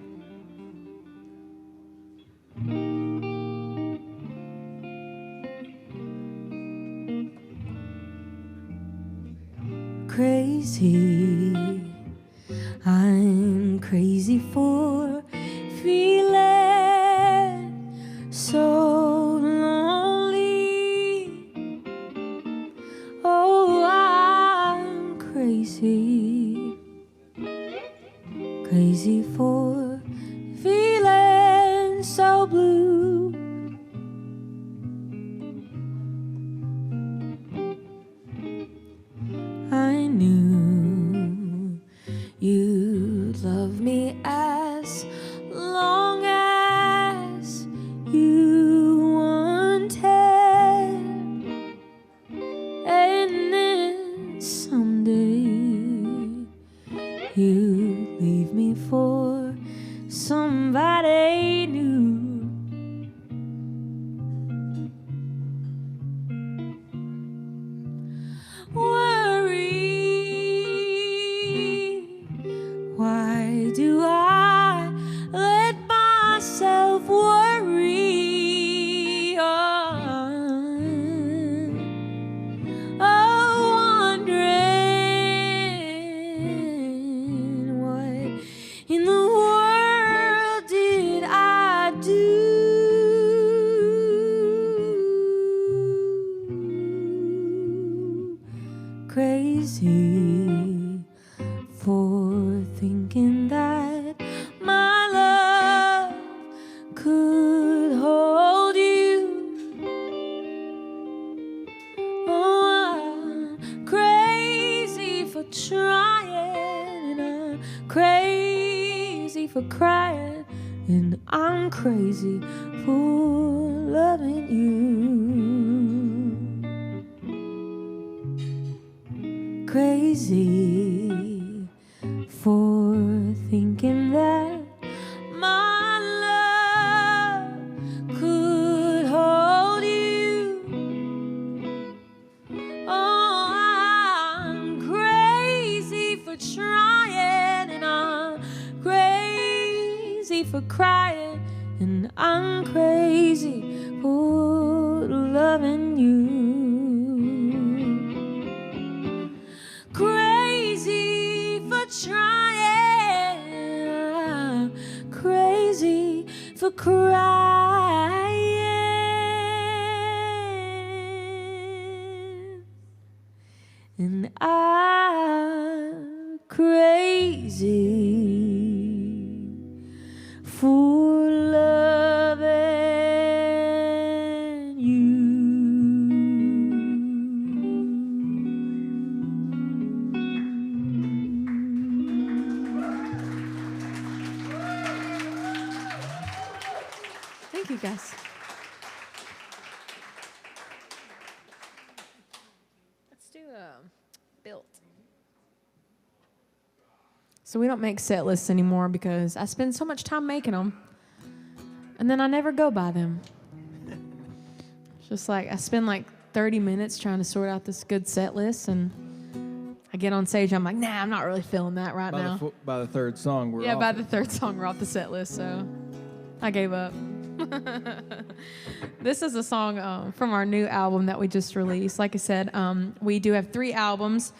Crazy, I'm crazy for feeling so lonely. Oh, I'm crazy, crazy for feeling so blue. I knew you'd love me as long as you wanted, and then someday you'd leave me for somebody new. Why do I let myself worry? Wondering what in the world did I do? Crazy for thinking that my love could hold you. Oh, I'm crazy for trying, and I'm crazy for crying, and I'm crazy for loving you. Crazy for thinking that my love could hold you. crazy for crying, and I'm crazy for loving you. Crazy for trying, crazy for crying, and I'm crazy for loving you. Thank you, guys. Let's do Built. So we don't make set lists anymore because I spend so much time making them, and then I never go by them. It's just like I spend like 30 minutes trying to sort out this good set list, and I get on stage, I'm like, nah, I'm not really feeling that right now. By the third song, we're Yeah, off by it. the third song, we're off the set list, so I gave up. This is a song from our new album that we just released. Like I said, we do have 3 albums.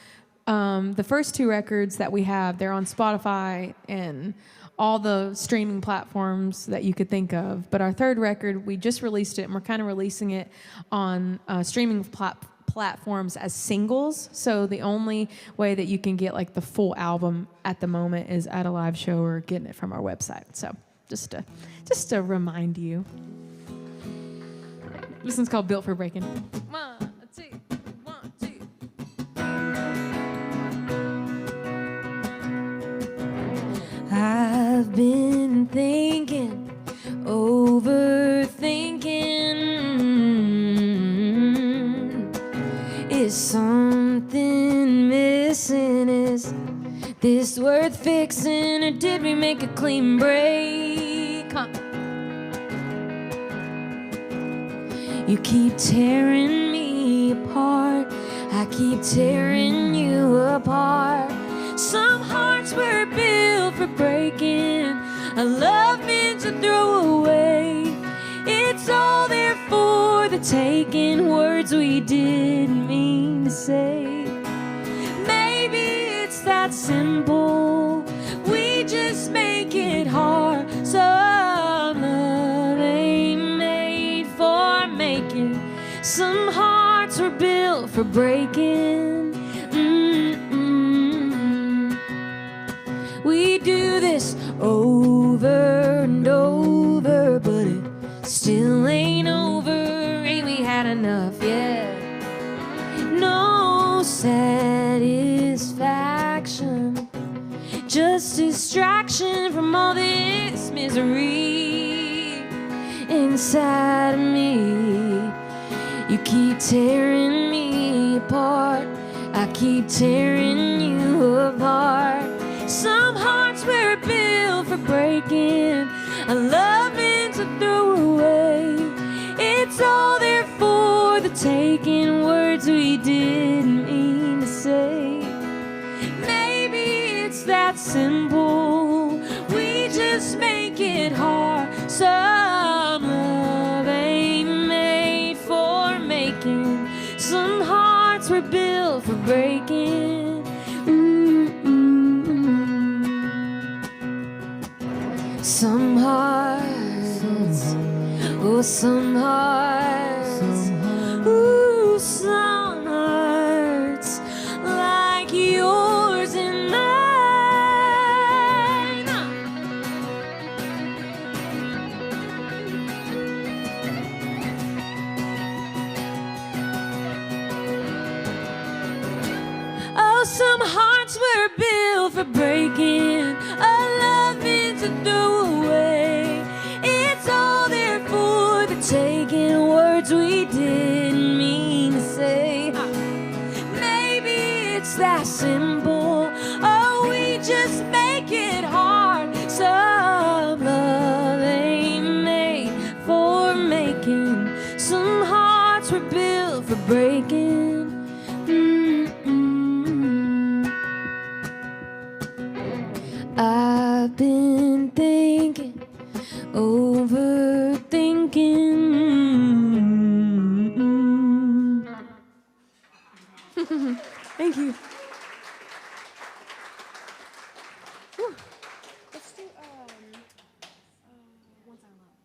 The first 2 records that we have, they're on Spotify and all the streaming platforms that you could think of. But our third record, we just released it, and we're kind of releasing it on streaming platforms as singles. So the only way that you can get like the full album at the moment is at a live show or getting it from our website. So just to remind you. This one's called Built for Breaking. 1, 2, 1, 2. I've been thinking, overthinking. Is something missing? Is this worth fixing, or did we make a clean break? Huh. You keep tearing me apart, I keep tearing you apart. Some hearts were built for breaking, a love meant to throw away. It's all there for the taking, words we didn't mean to say. Maybe it's that simple, we just make it hard. Some love ain't made for making, some hearts were built for breaking. We do this over and over, but it still ain't over. Ain't we had enough yet? No satisfaction, just distraction from all this misery inside of me. You keep tearing me apart, I keep tearing you apart. Some hearts were built for breaking, a love meant to throw away. It's all there for the taking, words we didn't mean to say. Maybe it's that simple, we just make it hard. Some love ain't made for making, some hearts were built for breaking. Some hearts, oh, some hearts, ooh, some hearts like yours and mine. Oh, some hearts were built for breaking, a love meant to throw away. It's all there for the taking, words we didn't mean to say. Maybe it's that simple, oh, we just make it hard. Some love ain't made for making, some hearts were built for breaking. I've been thinking, overthinking. Thank you. Whew. Let's do Once I Love.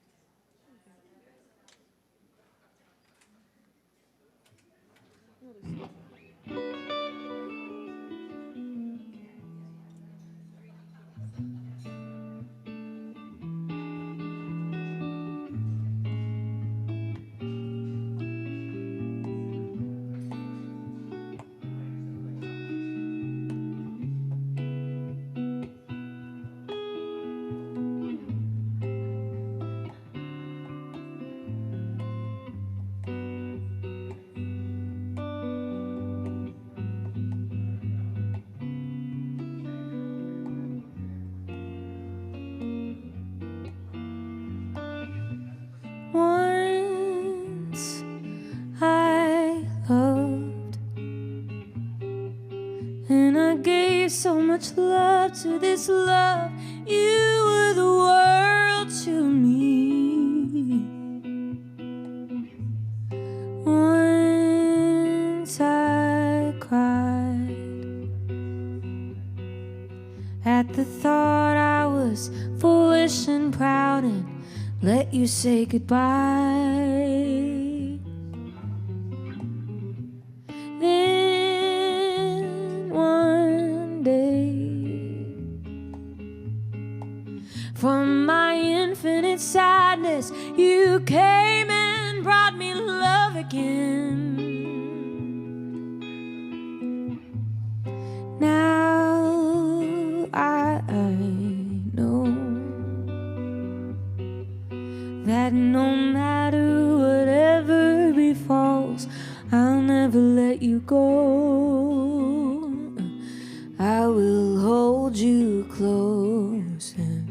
Once I loved, and I gave so much love to this love. You were the world to me. Once I cried at the thought I was foolish and proud and let you say goodbye. Then one day, from my infinite sadness, you came and brought me love again. Now I know that no matter whatever befalls, I'll never let you go. I will hold you close and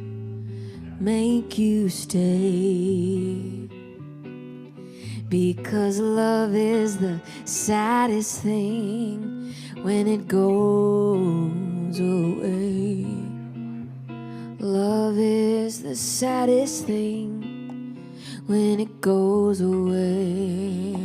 make you stay, because love is the saddest thing when it goes away. Love is the saddest thing when it goes away.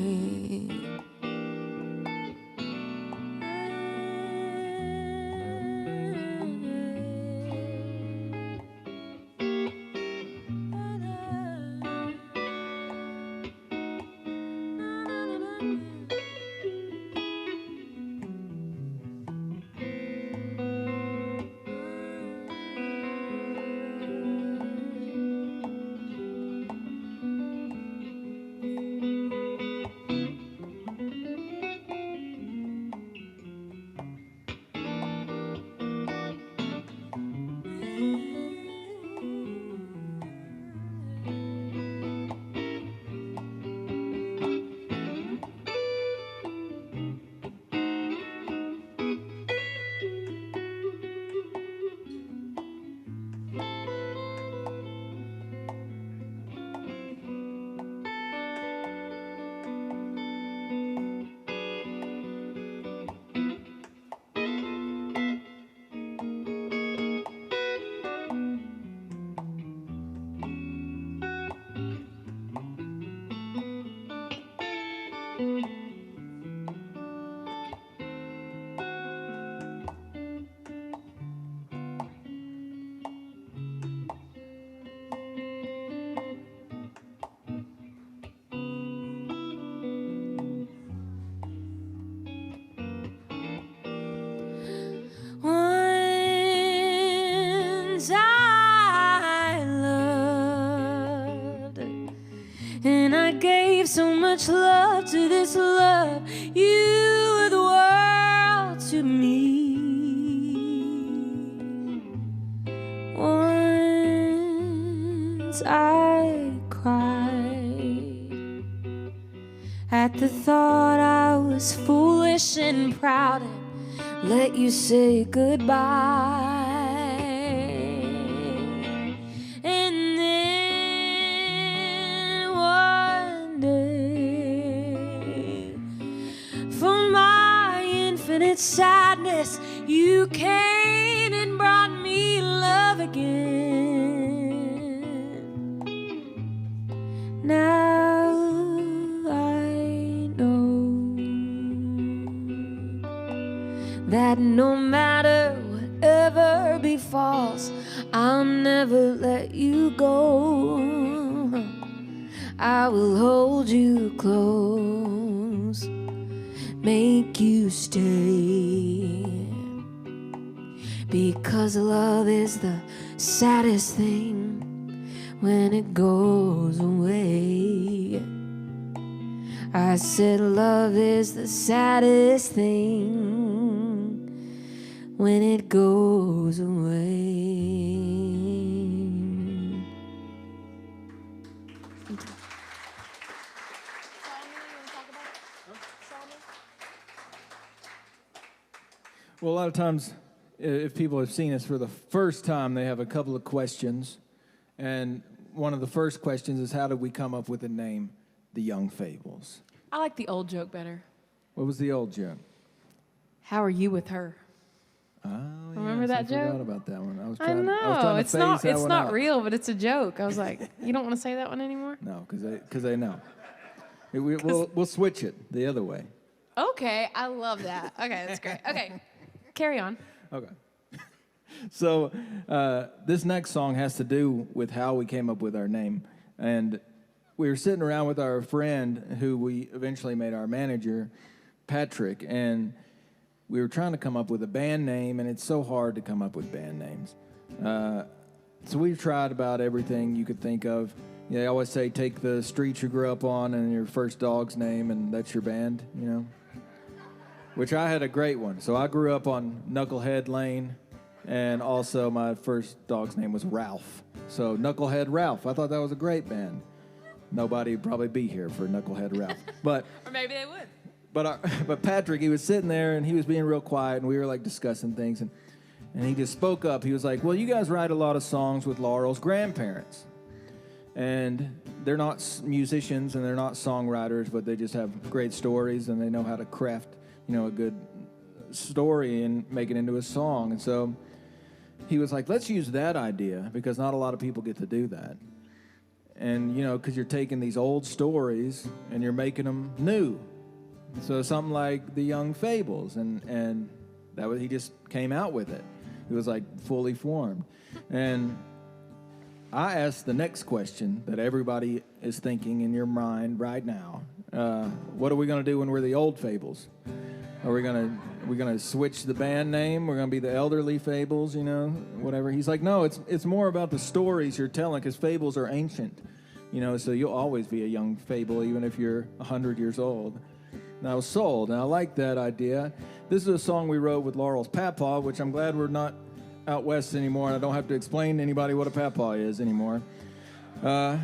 So much love to this love. You were the world to me. Once I cried at the thought I was foolish and proud and let you say goodbye. Sadness, you came and brought me love again. that no matter whatever befalls, I'll never let you go. I will hold you close, make you stay, because love is the saddest thing when it goes away. I said love is the saddest thing when it goes away. Well, a lot of times, if people have seen us for the first time, they have a couple of questions. And one of the first questions is, how did we come up with the name, the Young Fables? I like the old joke better. What was the old joke? How are you with her? Oh, Remember yes, that I joke? forgot about that one. I was I trying know. to It's phase not. that It's one not out. real, but it's a joke. I was like, you don't want to say that one anymore? No, because they know. We'll switch it the other way. Okay, I love that. Okay, that's great. Okay, carry on. Okay. So this next song has to do with how we came up with our name. And we were sitting around with our friend who we eventually made our manager, Patrick, and we were trying to come up with a band name, and it's so hard to come up with band names. So we've tried about everything you could think of. They always say take the street you grew up on and your first dog's name, and that's your band, you know? Which I had a great one. So I grew up on Knucklehead Lane, and also my first dog's name was Ralph. So Knucklehead Ralph. I thought that was a great band. Nobody would probably be here for Knucklehead Ralph. But Or maybe they would. but Patrick, he was sitting there, and he was being real quiet, and we were, like, discussing things, and he just spoke up. He was like, well, you guys write a lot of songs with Laurel's grandparents. And they're not musicians, and they're not songwriters, but they just have great stories, and they know how to craft, a good story and make it into a song. And so he was like, let's use that idea, because not a lot of people get to do that. And, because you're taking these old stories and you're making them new. So something like the Young Fables, and that was, he just came out with it. It was like fully formed. And I asked the next question that everybody is thinking in your mind right now. What are we going to do when we're the Old Fables? Are we gonna switch the band name? We're gonna be the Elderly Fables, whatever. He's like, no, it's more about the stories you're telling, because fables are ancient, so you'll always be a young fable, even if you're 100 years old. And I was sold, and I like that idea. This is a song we wrote with Laurel's Papa, which I'm glad we're not out west anymore, and I don't have to explain to anybody what a Papa is anymore. And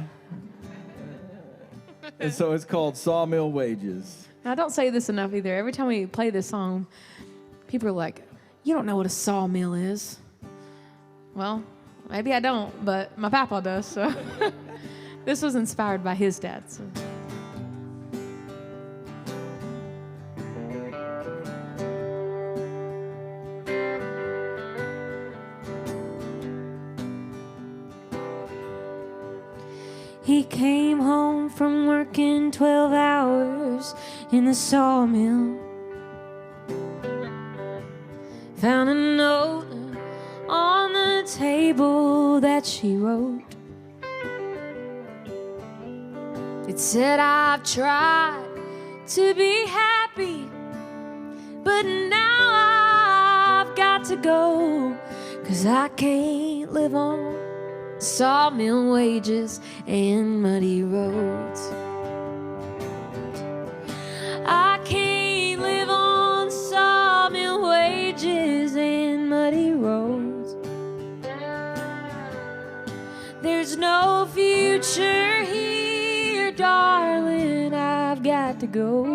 so it's called Sawmill Wages. I don't say this enough either. Every time we play this song, people are like, you don't know what a sawmill is. Well, maybe I don't, but my papa does, so. This was inspired by his dad, so. He came home from working 12 hours in the sawmill. Found a note on the table that she wrote. It said, I've tried to be happy, but now I've got to go, 'cause I can't live on sawmill wages and muddy roads. I can't live on sawmill wages and muddy roads. There's no future here, darling, I've got to go.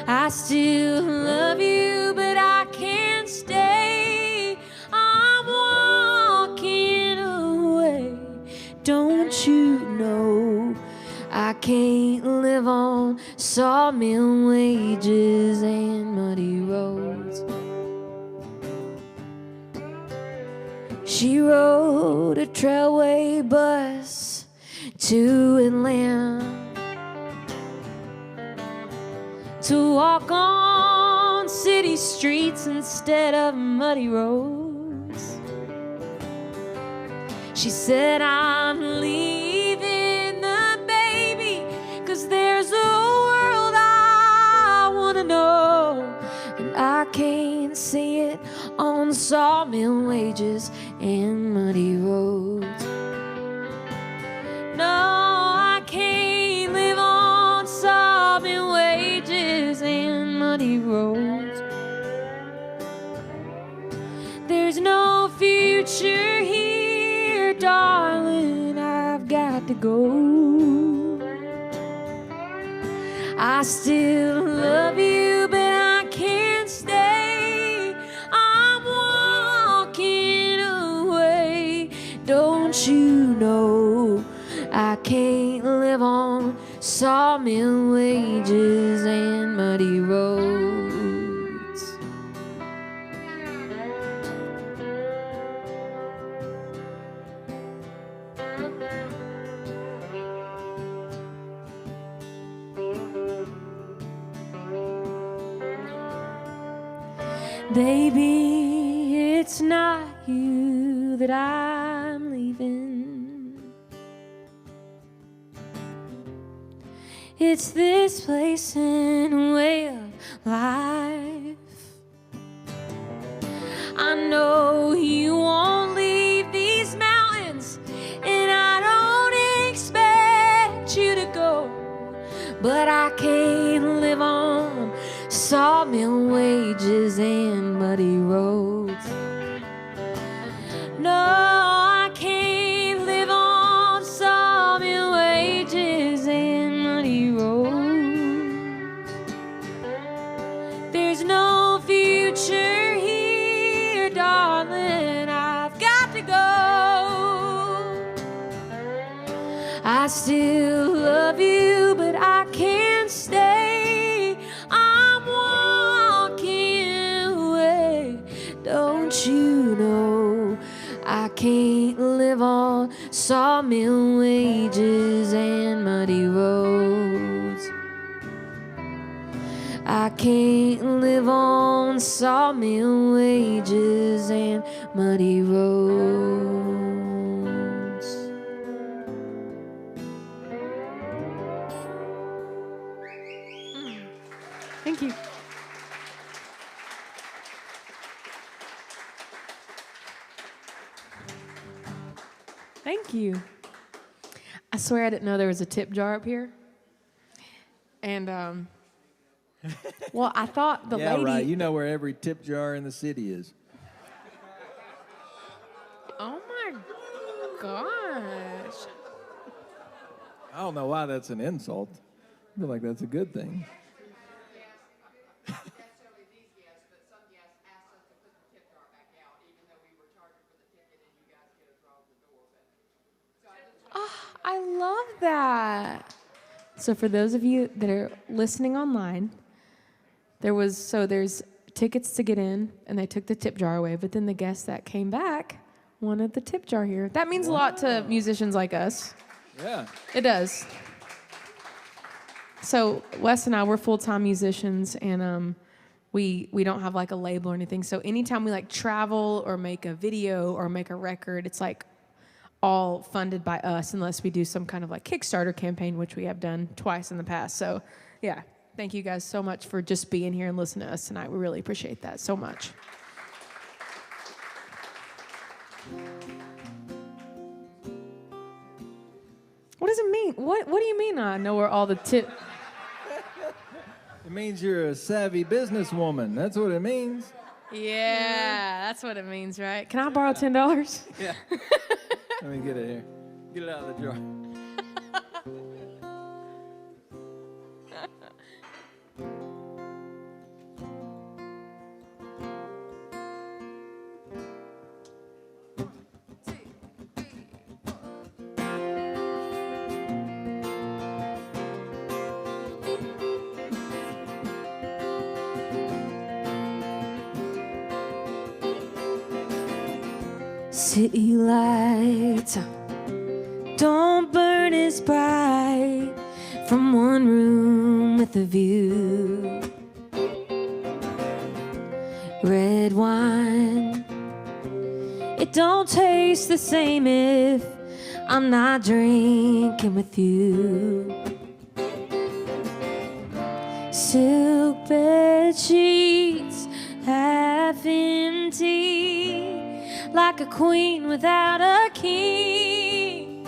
I still love you, but I can't stay. I'm walking away. Don't you know I can't live on sawmill wages and muddy roads? She rode a trailway bus to Atlanta to walk on city streets instead of muddy roads. She said, I'm leaving the baby, 'cause there's a world I wanna know, and I can't see it on sawmill wages and muddy roads. No, I can't live on sawmill wages and muddy roads. There's no future here, darling, I've got to go. I still love you, but I can't stay. I'm walking away. Don't you know I can't live on sawmill wages and muddy roads? Baby, it's not you that I'm leaving. It's this place and way of life. I know you won't leave these mountains, and I don't expect you to go, but I can't live on sawmill wages and muddy roads. No, I can't live on sawmill wages and muddy roads. There's no future here, darling, I've got to go. I still love you, but I can't stay. I'm walking away. Don't you know I can't live on sawmill wages and muddy roads? I can't live on sawmill wages and muddy roads. Thank you. Thank you. I swear I didn't know there was a tip jar up here. And, well, I thought the Yeah, lady. right. You know where every tip jar in the city is. Oh my gosh. I don't know why that's an insult. I feel like that's a good thing. I love that. So for those of you that are listening online, there's tickets to get in, and they took the tip jar away, but then the guests that came back wanted the tip jar here. That means a lot to musicians like us. Yeah. It does. So Wes and I, we're full-time musicians, and we don't have like a label or anything. So anytime we like travel or make a video or make a record, it's like all funded by us, unless we do some kind of like Kickstarter campaign, which we have done twice in the past. So yeah, thank you guys so much for just being here and listening to us tonight. We really appreciate that so much. What does it mean? What do you mean I know where all the tip? It means you're a savvy businesswoman. That's what it means. Yeah, that's what it means, right? Can I borrow $10? Yeah. Let me get it here. Get it out of the jar. City lights don't burn as bright from one room with the view. Red wine, it don't taste the same if I'm not drinking with you. Silk bed sheets, half empty, like a queen without a king.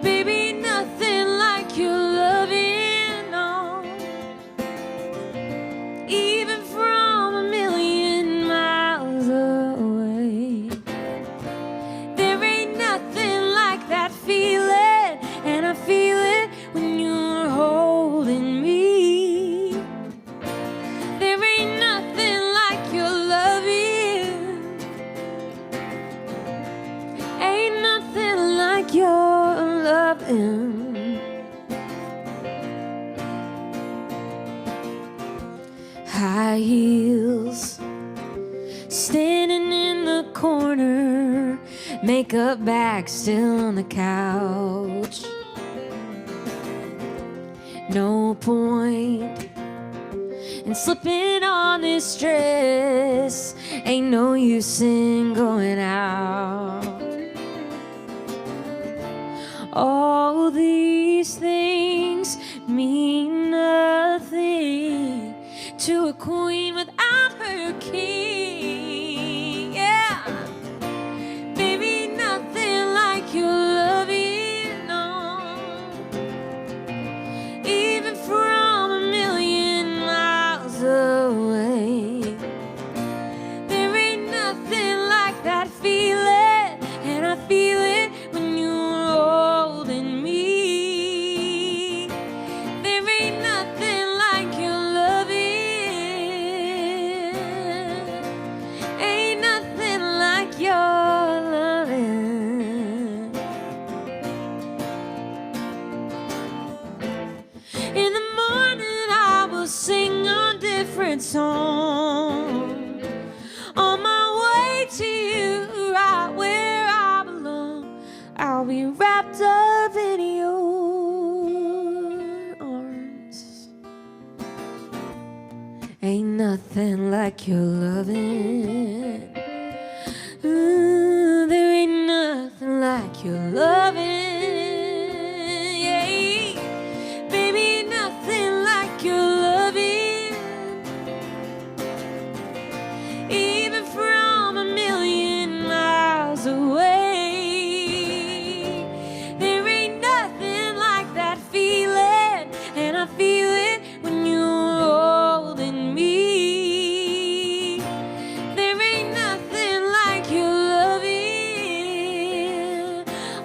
Baby, nothing like your loving, no. Even from a million miles away, there ain't nothing like that feeling, and I feel it when you're holding me. There ain't nothing like your loving, ain't nothing like your loving. High heels, standing in the corner, makeup bag still on the couch. No point in slipping on this dress, ain't no use in going out. All these things mean nothing to a queen without her king. Yeah, baby, nothing like your loving, no. Even from a million miles away, there ain't nothing like that feeling, and I feel it when you're holding me. There ain't nothing like your loving, ain't nothing like your loving. In the morning I will sing a different song, on my way to you, right where I belong. I'll be wrapped up in your arms. Ain't nothing like your loving. There ain't nothing like your loving. Yeah. Baby, nothing like your loving. Even from a million miles away, there ain't nothing like that feeling, and I feel it when you're holding me. There ain't nothing like your loving.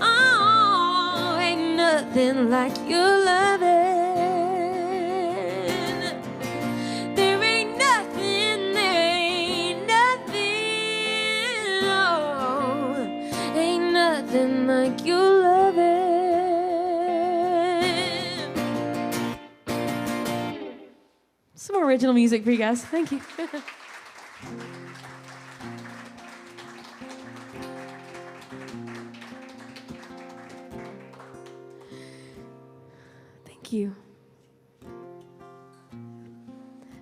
Oh, ain't nothing like your loving. There ain't nothing, oh, ain't nothing like your loving. Some more original music for you guys. Thank you. Thank you.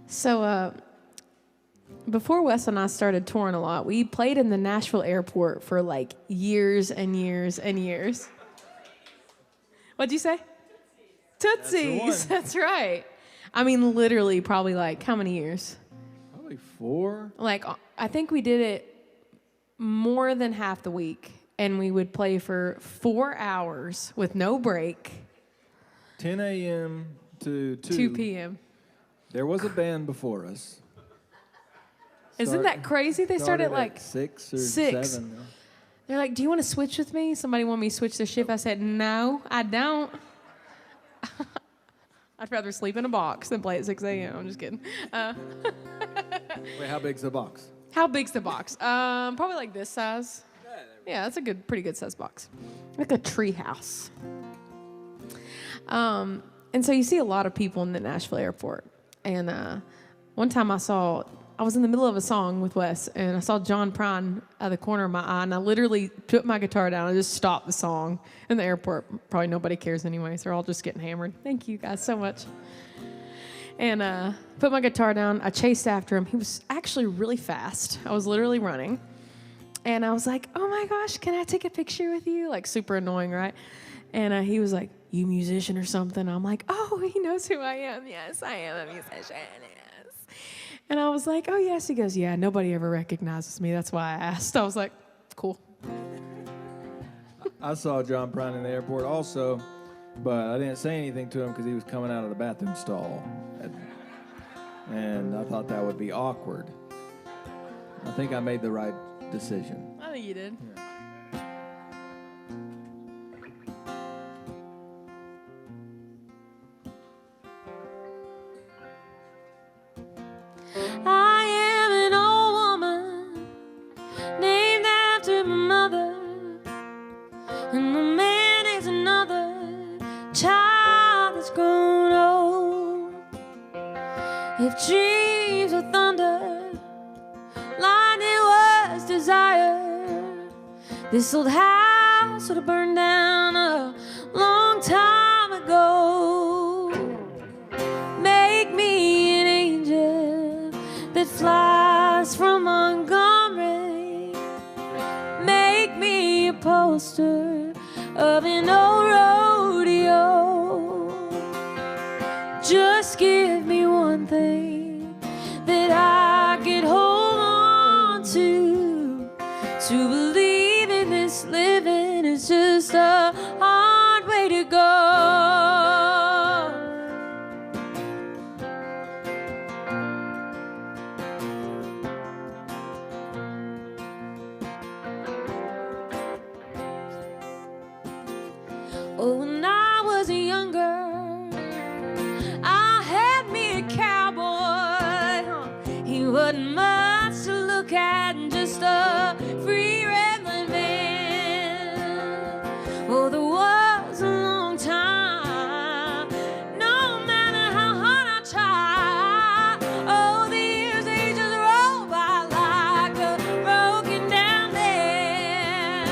So, before Wes and I started touring a lot, we played in the Nashville airport for like years and years and years. What'd you say? Tootsies. That's right. I mean, literally, probably like how many years? Probably 4. Like, I think we did it more than half the week, and we would play for 4 hours with no break. 10 a.m. to 2 p.m. There was a band before us. Isn't that crazy? They started at like 6 or 6. 7. They're like, do you want to switch with me? Somebody want me to switch the shift? I said, no, I don't. I'd rather sleep in a box than play at 6 a.m. I'm just kidding. Wait, how big's the box? How big's the box? Probably like this size. Yeah, that's a pretty good size box. Like a tree house. And so you see a lot of people in the Nashville airport. And one time I saw I was in the middle of a song with Wes, and I saw John Prine out of the corner of my eye, and I literally put my guitar down and just stopped the song in the airport. Probably nobody cares anyways. They're all just getting hammered. Thank you guys so much. And put my guitar down. I chased after him. He was actually really fast. I was literally running. And I was like, oh my gosh, can I take a picture with you? Like super annoying, right? And he was like, you musician or something? I'm like, oh, he knows who I am. Yes, I am a musician. Yes. And I was like, oh, yes. He goes, yeah, nobody ever recognizes me. That's why I asked. I was like, cool. I saw John Prine in the airport also, but I didn't say anything to him because he was coming out of the bathroom stall. And I thought that would be awkward. I think I made the right decision. I think you did. Yeah. I am an old woman named after my mother, and the man is another child that's grown old. If dreams were thunder, lightning was desire, this old house would have burned down a long time ago. Make me an angel that flies from Montgomery. Make me a poster of an old rodeo. Just give me one thing that I could hold on to believe in this living is just a hard way to go. Oh, when I was younger, I had me a cowboy. He wasn't much to look at, just a free rambling man. Oh, there was a long time, no matter how hard I try. Oh, the years, they just roll by like a broken down dam.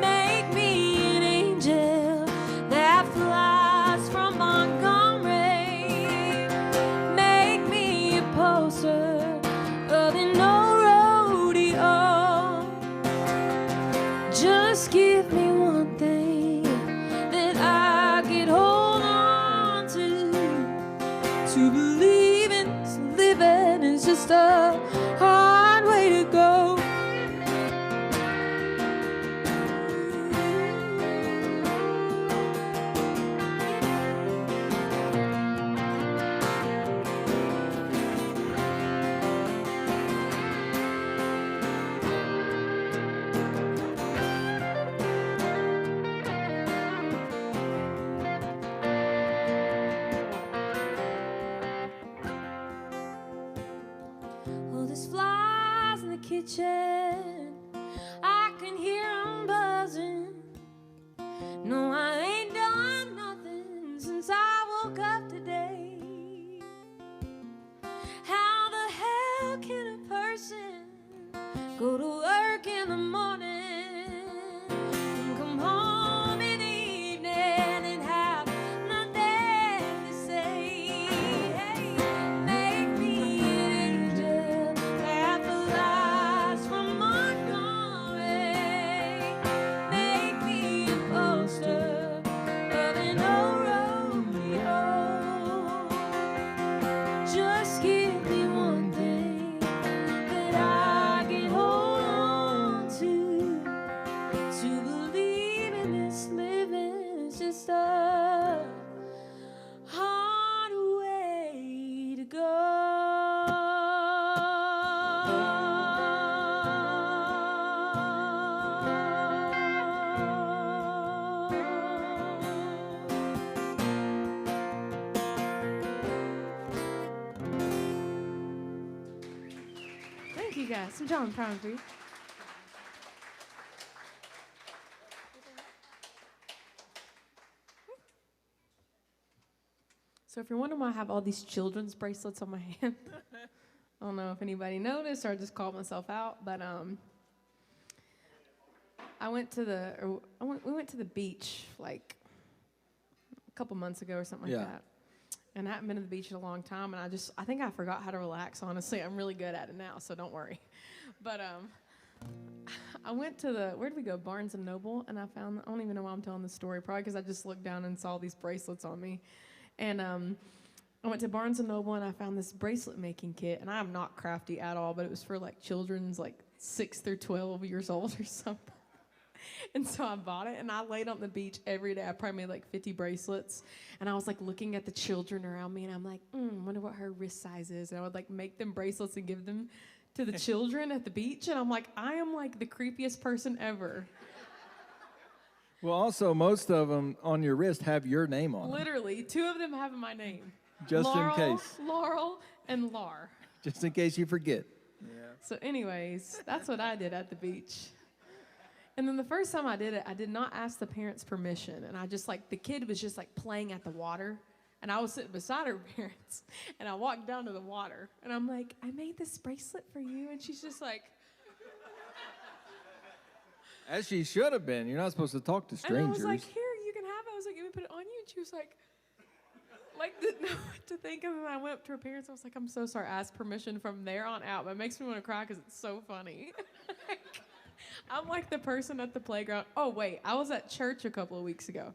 Make me an angel that flies from Montgomery. Make me a poster of an old rodeo. Just give me one thing that I could hold on to believe in this living is just a hard way to go. Oh, there's flies in the kitchen, I can hear them buzzing. No, I ain't done nothing since I woke up today. How the hell can a person go to work in the morning and come home in the evening and have nothing to say? Hey, make me an angel that flies from Montgomery. Make me a poster of an old rodeo. Just give me one thing that I can hold on to believe in this living is just a hard way to Thank you guys. Some John Prine for you. So if you're wondering why I have all these children's bracelets on my hand, I don't know if anybody noticed or I just called myself out, but we went to the beach like a couple months ago or something like Yeah. that. And I haven't been to the beach in a long time, and I think I forgot how to relax, honestly. I'm really good at it now, so don't worry. But I went to where did we go? Barnes & Noble, and I don't even know why I'm telling this story, probably because I just looked down and saw these bracelets on me. And I went to Barnes & Noble, and I found this bracelet making kit, and I'm not crafty at all, but it was for like children's like 6 through 12 years old or something. And so I bought it, and I laid on the beach every day. I probably made like 50 bracelets, and I was like looking at the children around me, and I'm like, wonder what her wrist size is. And I would like make them bracelets and give them to the children at the beach, and I'm like, I am like the creepiest person ever. Well, also, most of them on your wrist have your name on them, Literally, 2 of them have my name. just Laurel, in case. Laurel and Lar. Just in case you forget. So anyways, that's what I did at the beach. And then the first time I did it, I did not ask the parents' permission. And I just the kid was just playing at the water. And I was sitting beside her parents. And I walked down to the water. And I'm like, I made this bracelet for you. And she's just like. As she should have been. You're not supposed to talk to strangers. And I was like, here, you can have it. I was like, let me put it on you. And she was didn't know what to think. And then I went up to her parents. I was like, I'm so sorry. I asked permission from there on out. But it makes me want to cry because it's so funny. I'm like the person at the playground. Oh, wait, I was at church a couple of weeks ago.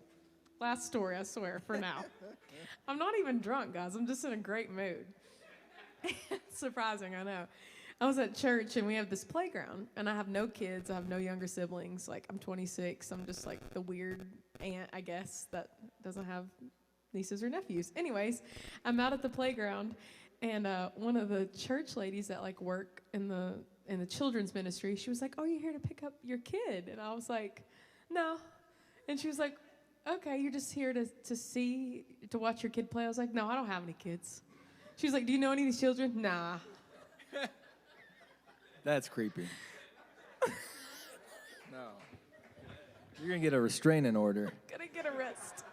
Last story, I swear, for now. I'm not even drunk, guys. I'm just in a great mood. Surprising, I know. I was at church, and we have this playground, and I have no kids. I have no younger siblings. Like, I'm 26. I'm just like the weird aunt, I guess, that doesn't have nieces or nephews. Anyways, I'm out at the playground, and one of the church ladies that work in the children's ministry, she was like, oh, you're here to pick up your kid? And I was like, no. And she was like, okay, you're just here to watch your kid play? I was like, no, I don't have any kids. She was like, do you know any of these children? Nah. That's creepy. No. You're going to get a restraining order. Gonna get arrested.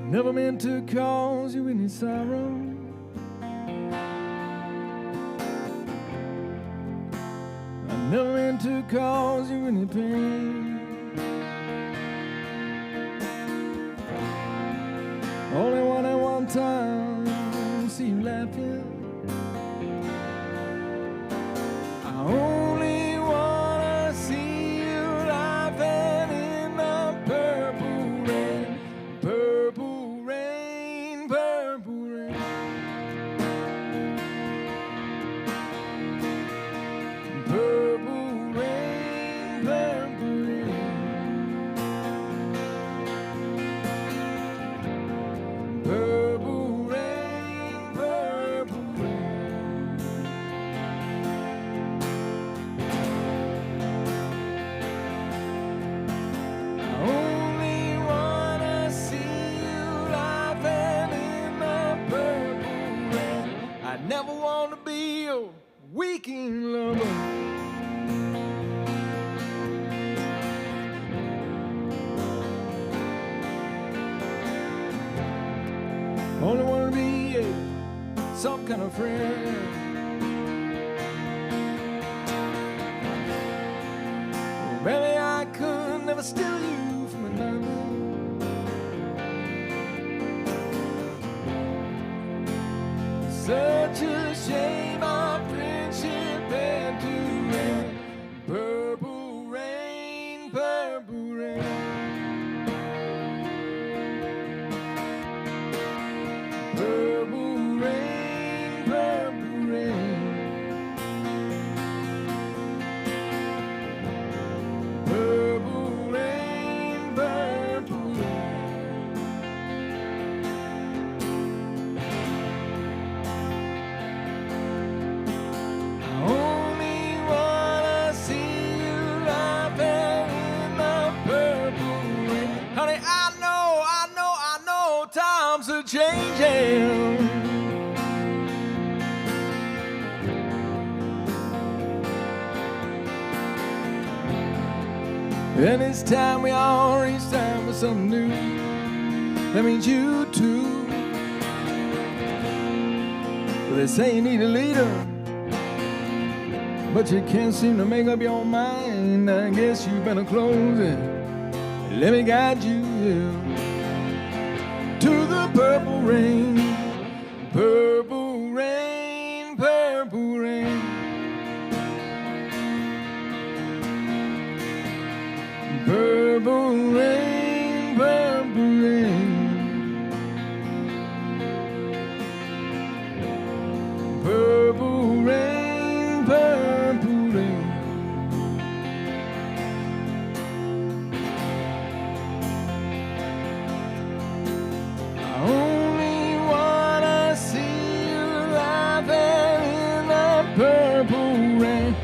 Never meant to cause you any sorrow. I never meant to cause you any pain. Only wanted one time to see you laughing. I only wanna see you laughing in the purple rain. Purple rain, purple rain. Purple rain, purple rain. Purple rain, purple rain. I only wanna see you laughing in the purple rain. I never wanna be a weekend lover. Only wanna be some kind of friend. Well, maybe I could never steal you from another. Such a shame our friendship had to end. Purple rain, purple rain. Purple rain, purple rain. Purple rain, purple rain. And it's time we all reach time for something new. That means you too. But they say you need a leader, but you can't seem to make up your mind. I guess you better close it. Let me guide you to the purple rain. Purple rain, purple rain. Purple rain, purple rain. Purple rain, purple rain. I only wanna see you laughing in the purple rain.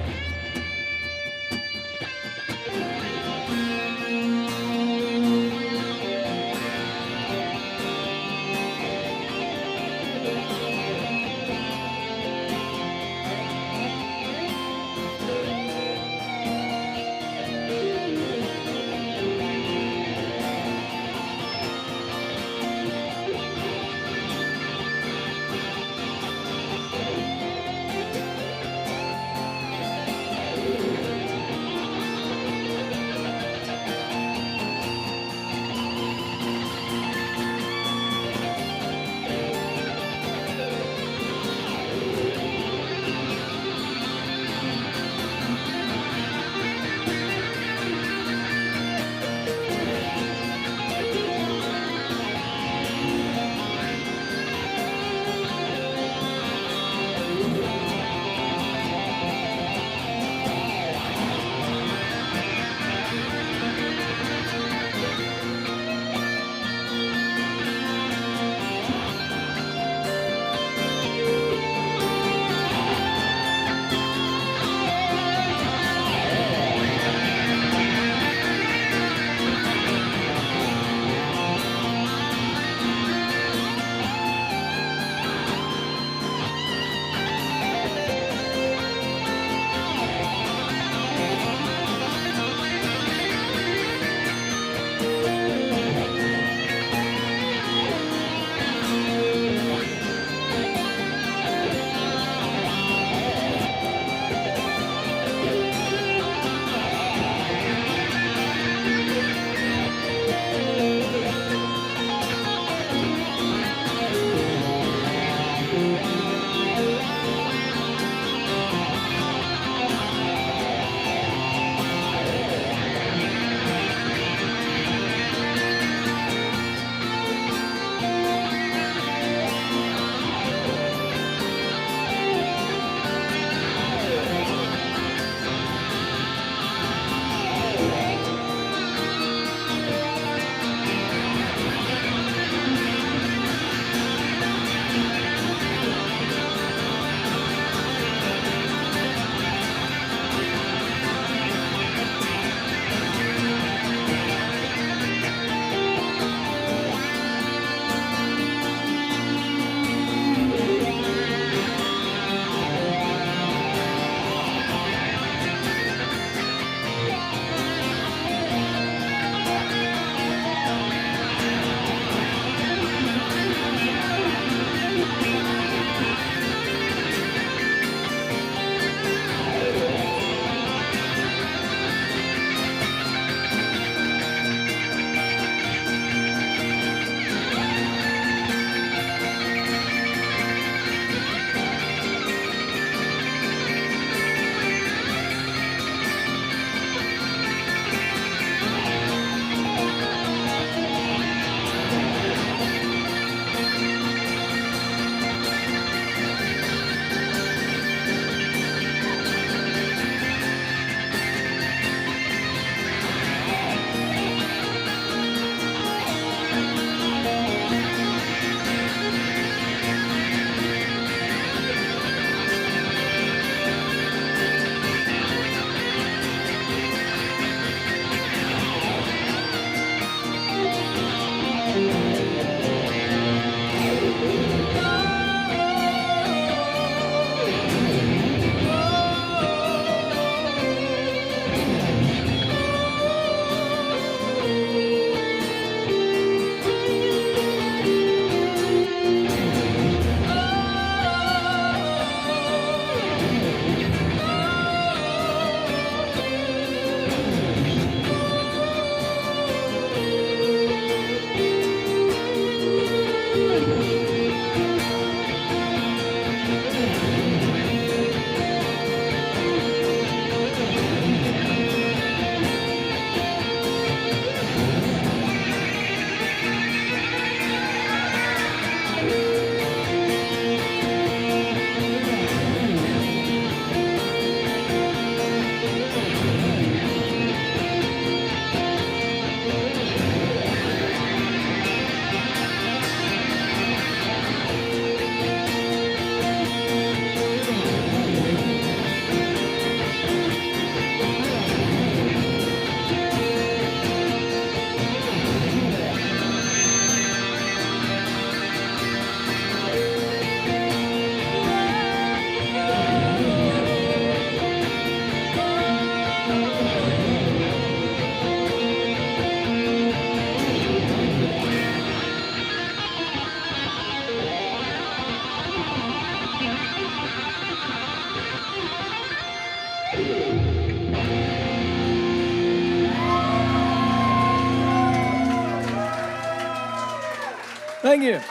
Thank you.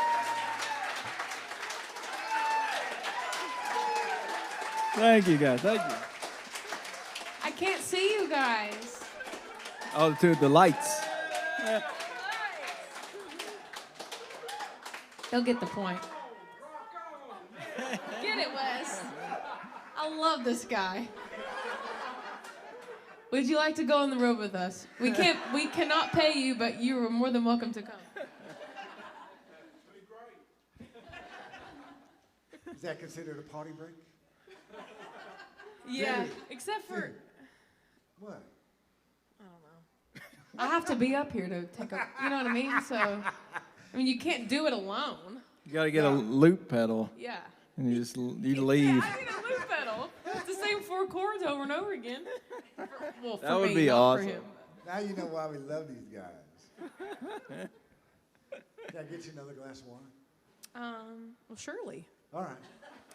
Thank you, guys. Thank you. I can't see you guys. Oh, to the lights. They'll get the point. Get it, Wes. I love this guy. Would you like to go on the road with us? We cannot pay you, but you are more than welcome to come. Is that considered a potty break? Yeah, except for What? I have to be up here to take a, you know what I mean? So, I mean, you can't do it alone. You got to get a loop pedal, Yeah. and you leave. I need a loop pedal. It's the same 4 chords over and over again. Well, for That would me, be not awesome. For him. Now you know why we love these guys. Can I get you another glass of wine? Well, surely. All right.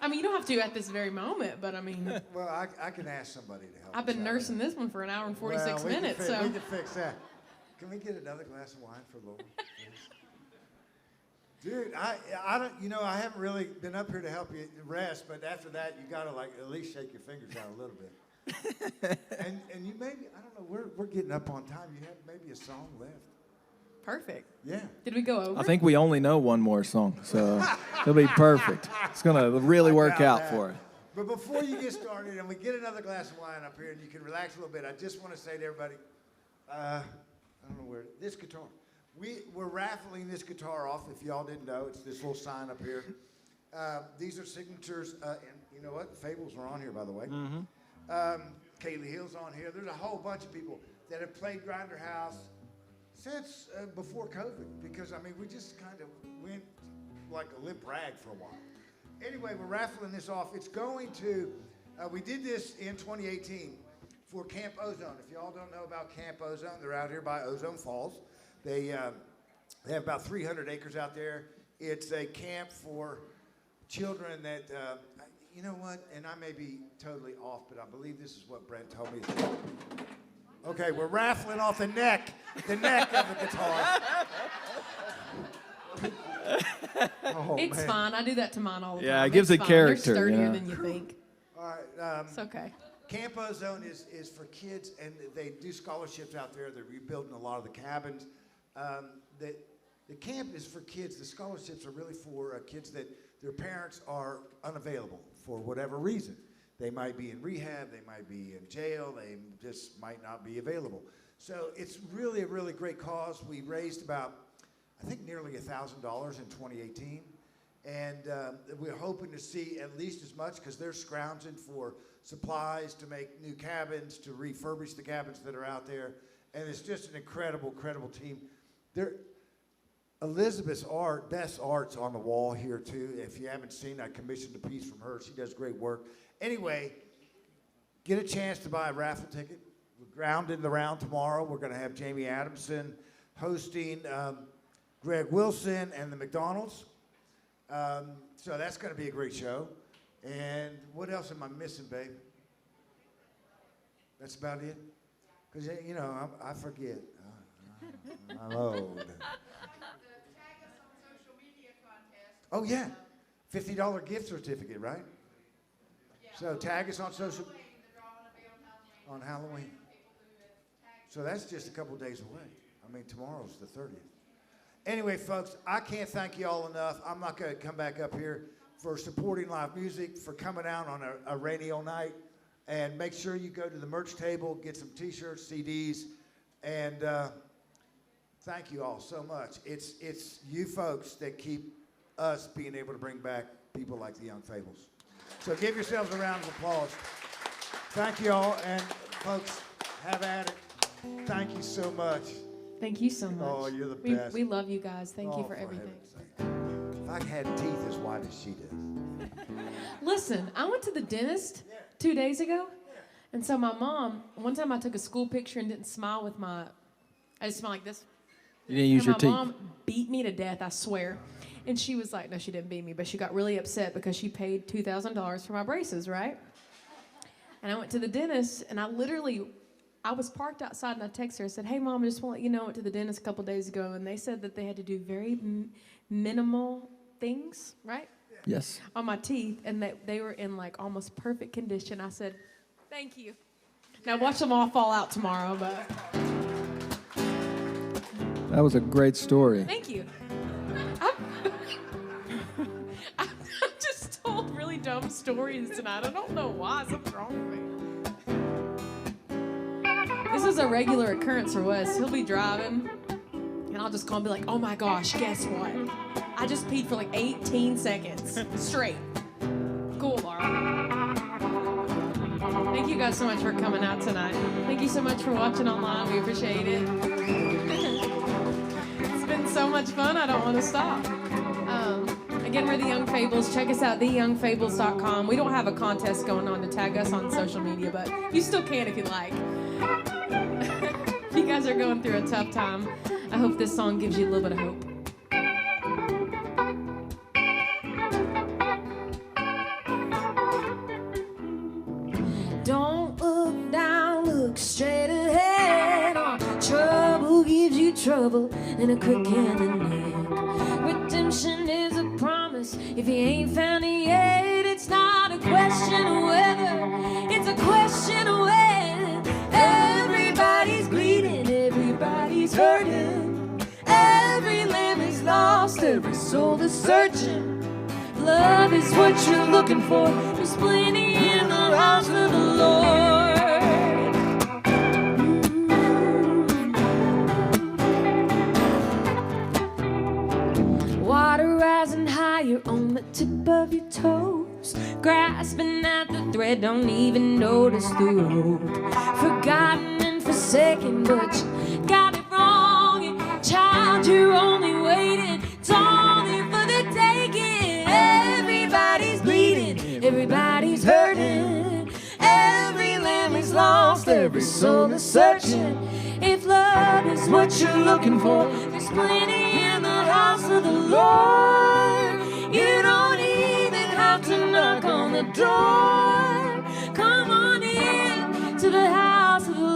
I mean, you don't have to at this very moment, but I mean, Well, I can ask somebody to help. I've been us out. nursing this one for an hour and 46 Well, we can minutes, we so. can fix that. Can we get another glass of wine for Laurel, please? Dude, I don't, you know, I haven't really been up here to help you rest, but after that, you gotta like at least shake your fingers out a little bit. and you maybe, I don't know, we're getting up on time. You have maybe a song left. Perfect. Yeah. Did we go over? I think we only know one more song, so it'll be perfect. It's gonna really work doubt out that. for it. But before you get started and we get another glass of wine up here and you can relax a little bit, I just want to say to everybody, I don't know where, this guitar. We're raffling this guitar off, if y'all didn't know. It's this little sign up here. These are signatures, and you know what? Fables are on here, by the way. Kaylee Hill's on here. There's a whole bunch of people that have played Grinder House since before COVID, because, I mean, we just kind of went like a limp rag for a while. Anyway, we're raffling this off. It's going to, we did this in 2018 for Camp Ozone. If y'all don't know about Camp Ozone, they're out here by Ozone Falls. They have about 300 acres out there. It's a camp for children that, you know what, and I may be totally off, but I believe this is what Brent told me. Okay, we're raffling off the neck of the guitar. Oh, It's man. fine. I do that to mine all the time. Yeah, it gives It's it fine. character, They're sturdier you know? than you think. All right. It's okay. Camp Ozone is for kids, and they do scholarships out there. They're rebuilding a lot of the cabins. The camp is for kids. The scholarships are really for kids that their parents are unavailable for whatever reason. They might be in rehab, they might be in jail, they just might not be available. So it's really a really great cause. We raised about, I think, nearly $1,000 in 2018. And we're hoping to see at least as much, because they're scrounging for supplies to make new cabins, to refurbish the cabins that are out there. And it's just an incredible, incredible team. Elizabeth's art, best art's on the wall here too. If you haven't seen, I commissioned a piece from her. She does great work. Anyway, get a chance to buy a raffle ticket. We're grounding the round tomorrow. We're going to have Jamie Adamson hosting Greg Wilson and the McDonald's. So that's going to be a great show. And what else am I missing, babe? That's about it? Because, you know, I forget. I'm old. Oh, yeah. $50 gift certificate, right? So tag us on social on Halloween. So that's just a couple days away. I mean, tomorrow's the 30th. Anyway, folks, I can't thank you all enough. I'm not going to come back up here for supporting live music, for coming out on a rainy old night. And make sure you go to the merch table, get some T-shirts, CDs, and thank you all so much. It's you folks that keep us being able to bring back people like the Young Fables. So give yourselves a round of applause. Thank you all, and folks, have at it. Thank you so much. Thank you so much. Oh, you're the we, best. We love you guys. Thank you Oh, for everything. heaven's sake. If I had teeth as white as she does. Listen, I went to the dentist 2 days ago, and so my mom, one time I took a school picture and didn't smile with I just smiled like this. You didn't use And your my teeth. mom beat me to death, I swear. And she was like, no, she didn't beat me, but she got really upset because she paid $2,000 for my braces, right? And I went to the dentist, and I I was parked outside and I texted her. I said, "Hey, Mom, I just want to let you know I went to the dentist a couple days ago, and they said that they had to do very minimal things, right? Yes. On my teeth, and that they were in like almost perfect condition." I said, "Thank you." Now watch them all fall out tomorrow, but That was a great story. thank you. I've just told really dumb stories tonight. I don't know why. Something's wrong with me. This is a regular occurrence for Wes. He'll be driving, and I'll just call and be like, "Oh my gosh, guess what? I just peed for like 18 seconds straight." Cool, Laura. Thank you guys so much for coming out tonight. Thank you so much for watching online. We appreciate it. It's been so much fun. I don't want to stop. Again, we're the Young Fables. Check us out, theyoungfables.com. We don't have a contest going on to tag us on social media, but you still can if you like. If you guys are going through a tough time, I hope this song gives you a little bit of hope. Don't look down, look straight ahead. Trouble gives you trouble and a crick in the neck. Redemption is a promise. If you ain't found it yet, it's not a question of whether, it's a question of when. Everybody's bleeding, everybody's hurting. Every limb is lost, every soul is searching. Love is what you're looking for. There's plenty in the house of the Lord. Water rising higher on the tip of your toes, grasping at the thread, don't even notice the road. Forgotten and forsaken, but you got it wrong. And child, you're only waiting. It's only for the taking. Everybody's bleeding, everybody's hurting. Every limb is lost, every soul is searching. If love is what you're looking for, there's plenty in the house of the Lord. You don't even have to knock on the door. Come on in to the house of the Lord.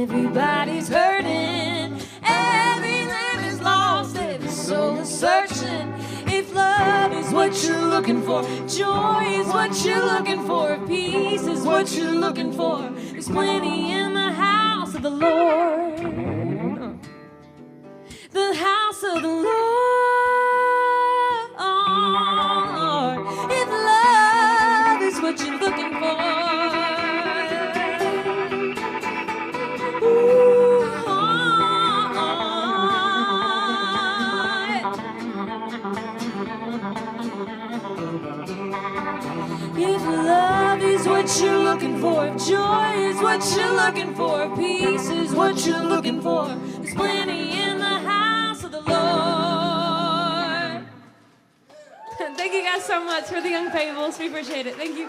Everybody's hurting. Every limb is lost, every soul is searching. If love is what you're looking for, joy is what you're looking for, peace is what you're looking for, there's plenty in the house of the Lord. The house of the Lord. If love is what you're looking for, if love is what you're looking for, if joy is what you're looking for, if peace is what you're looking for, there's plenty in the house of the Lord. Thank you guys so much for the Young Fables. We appreciate it. Thank you.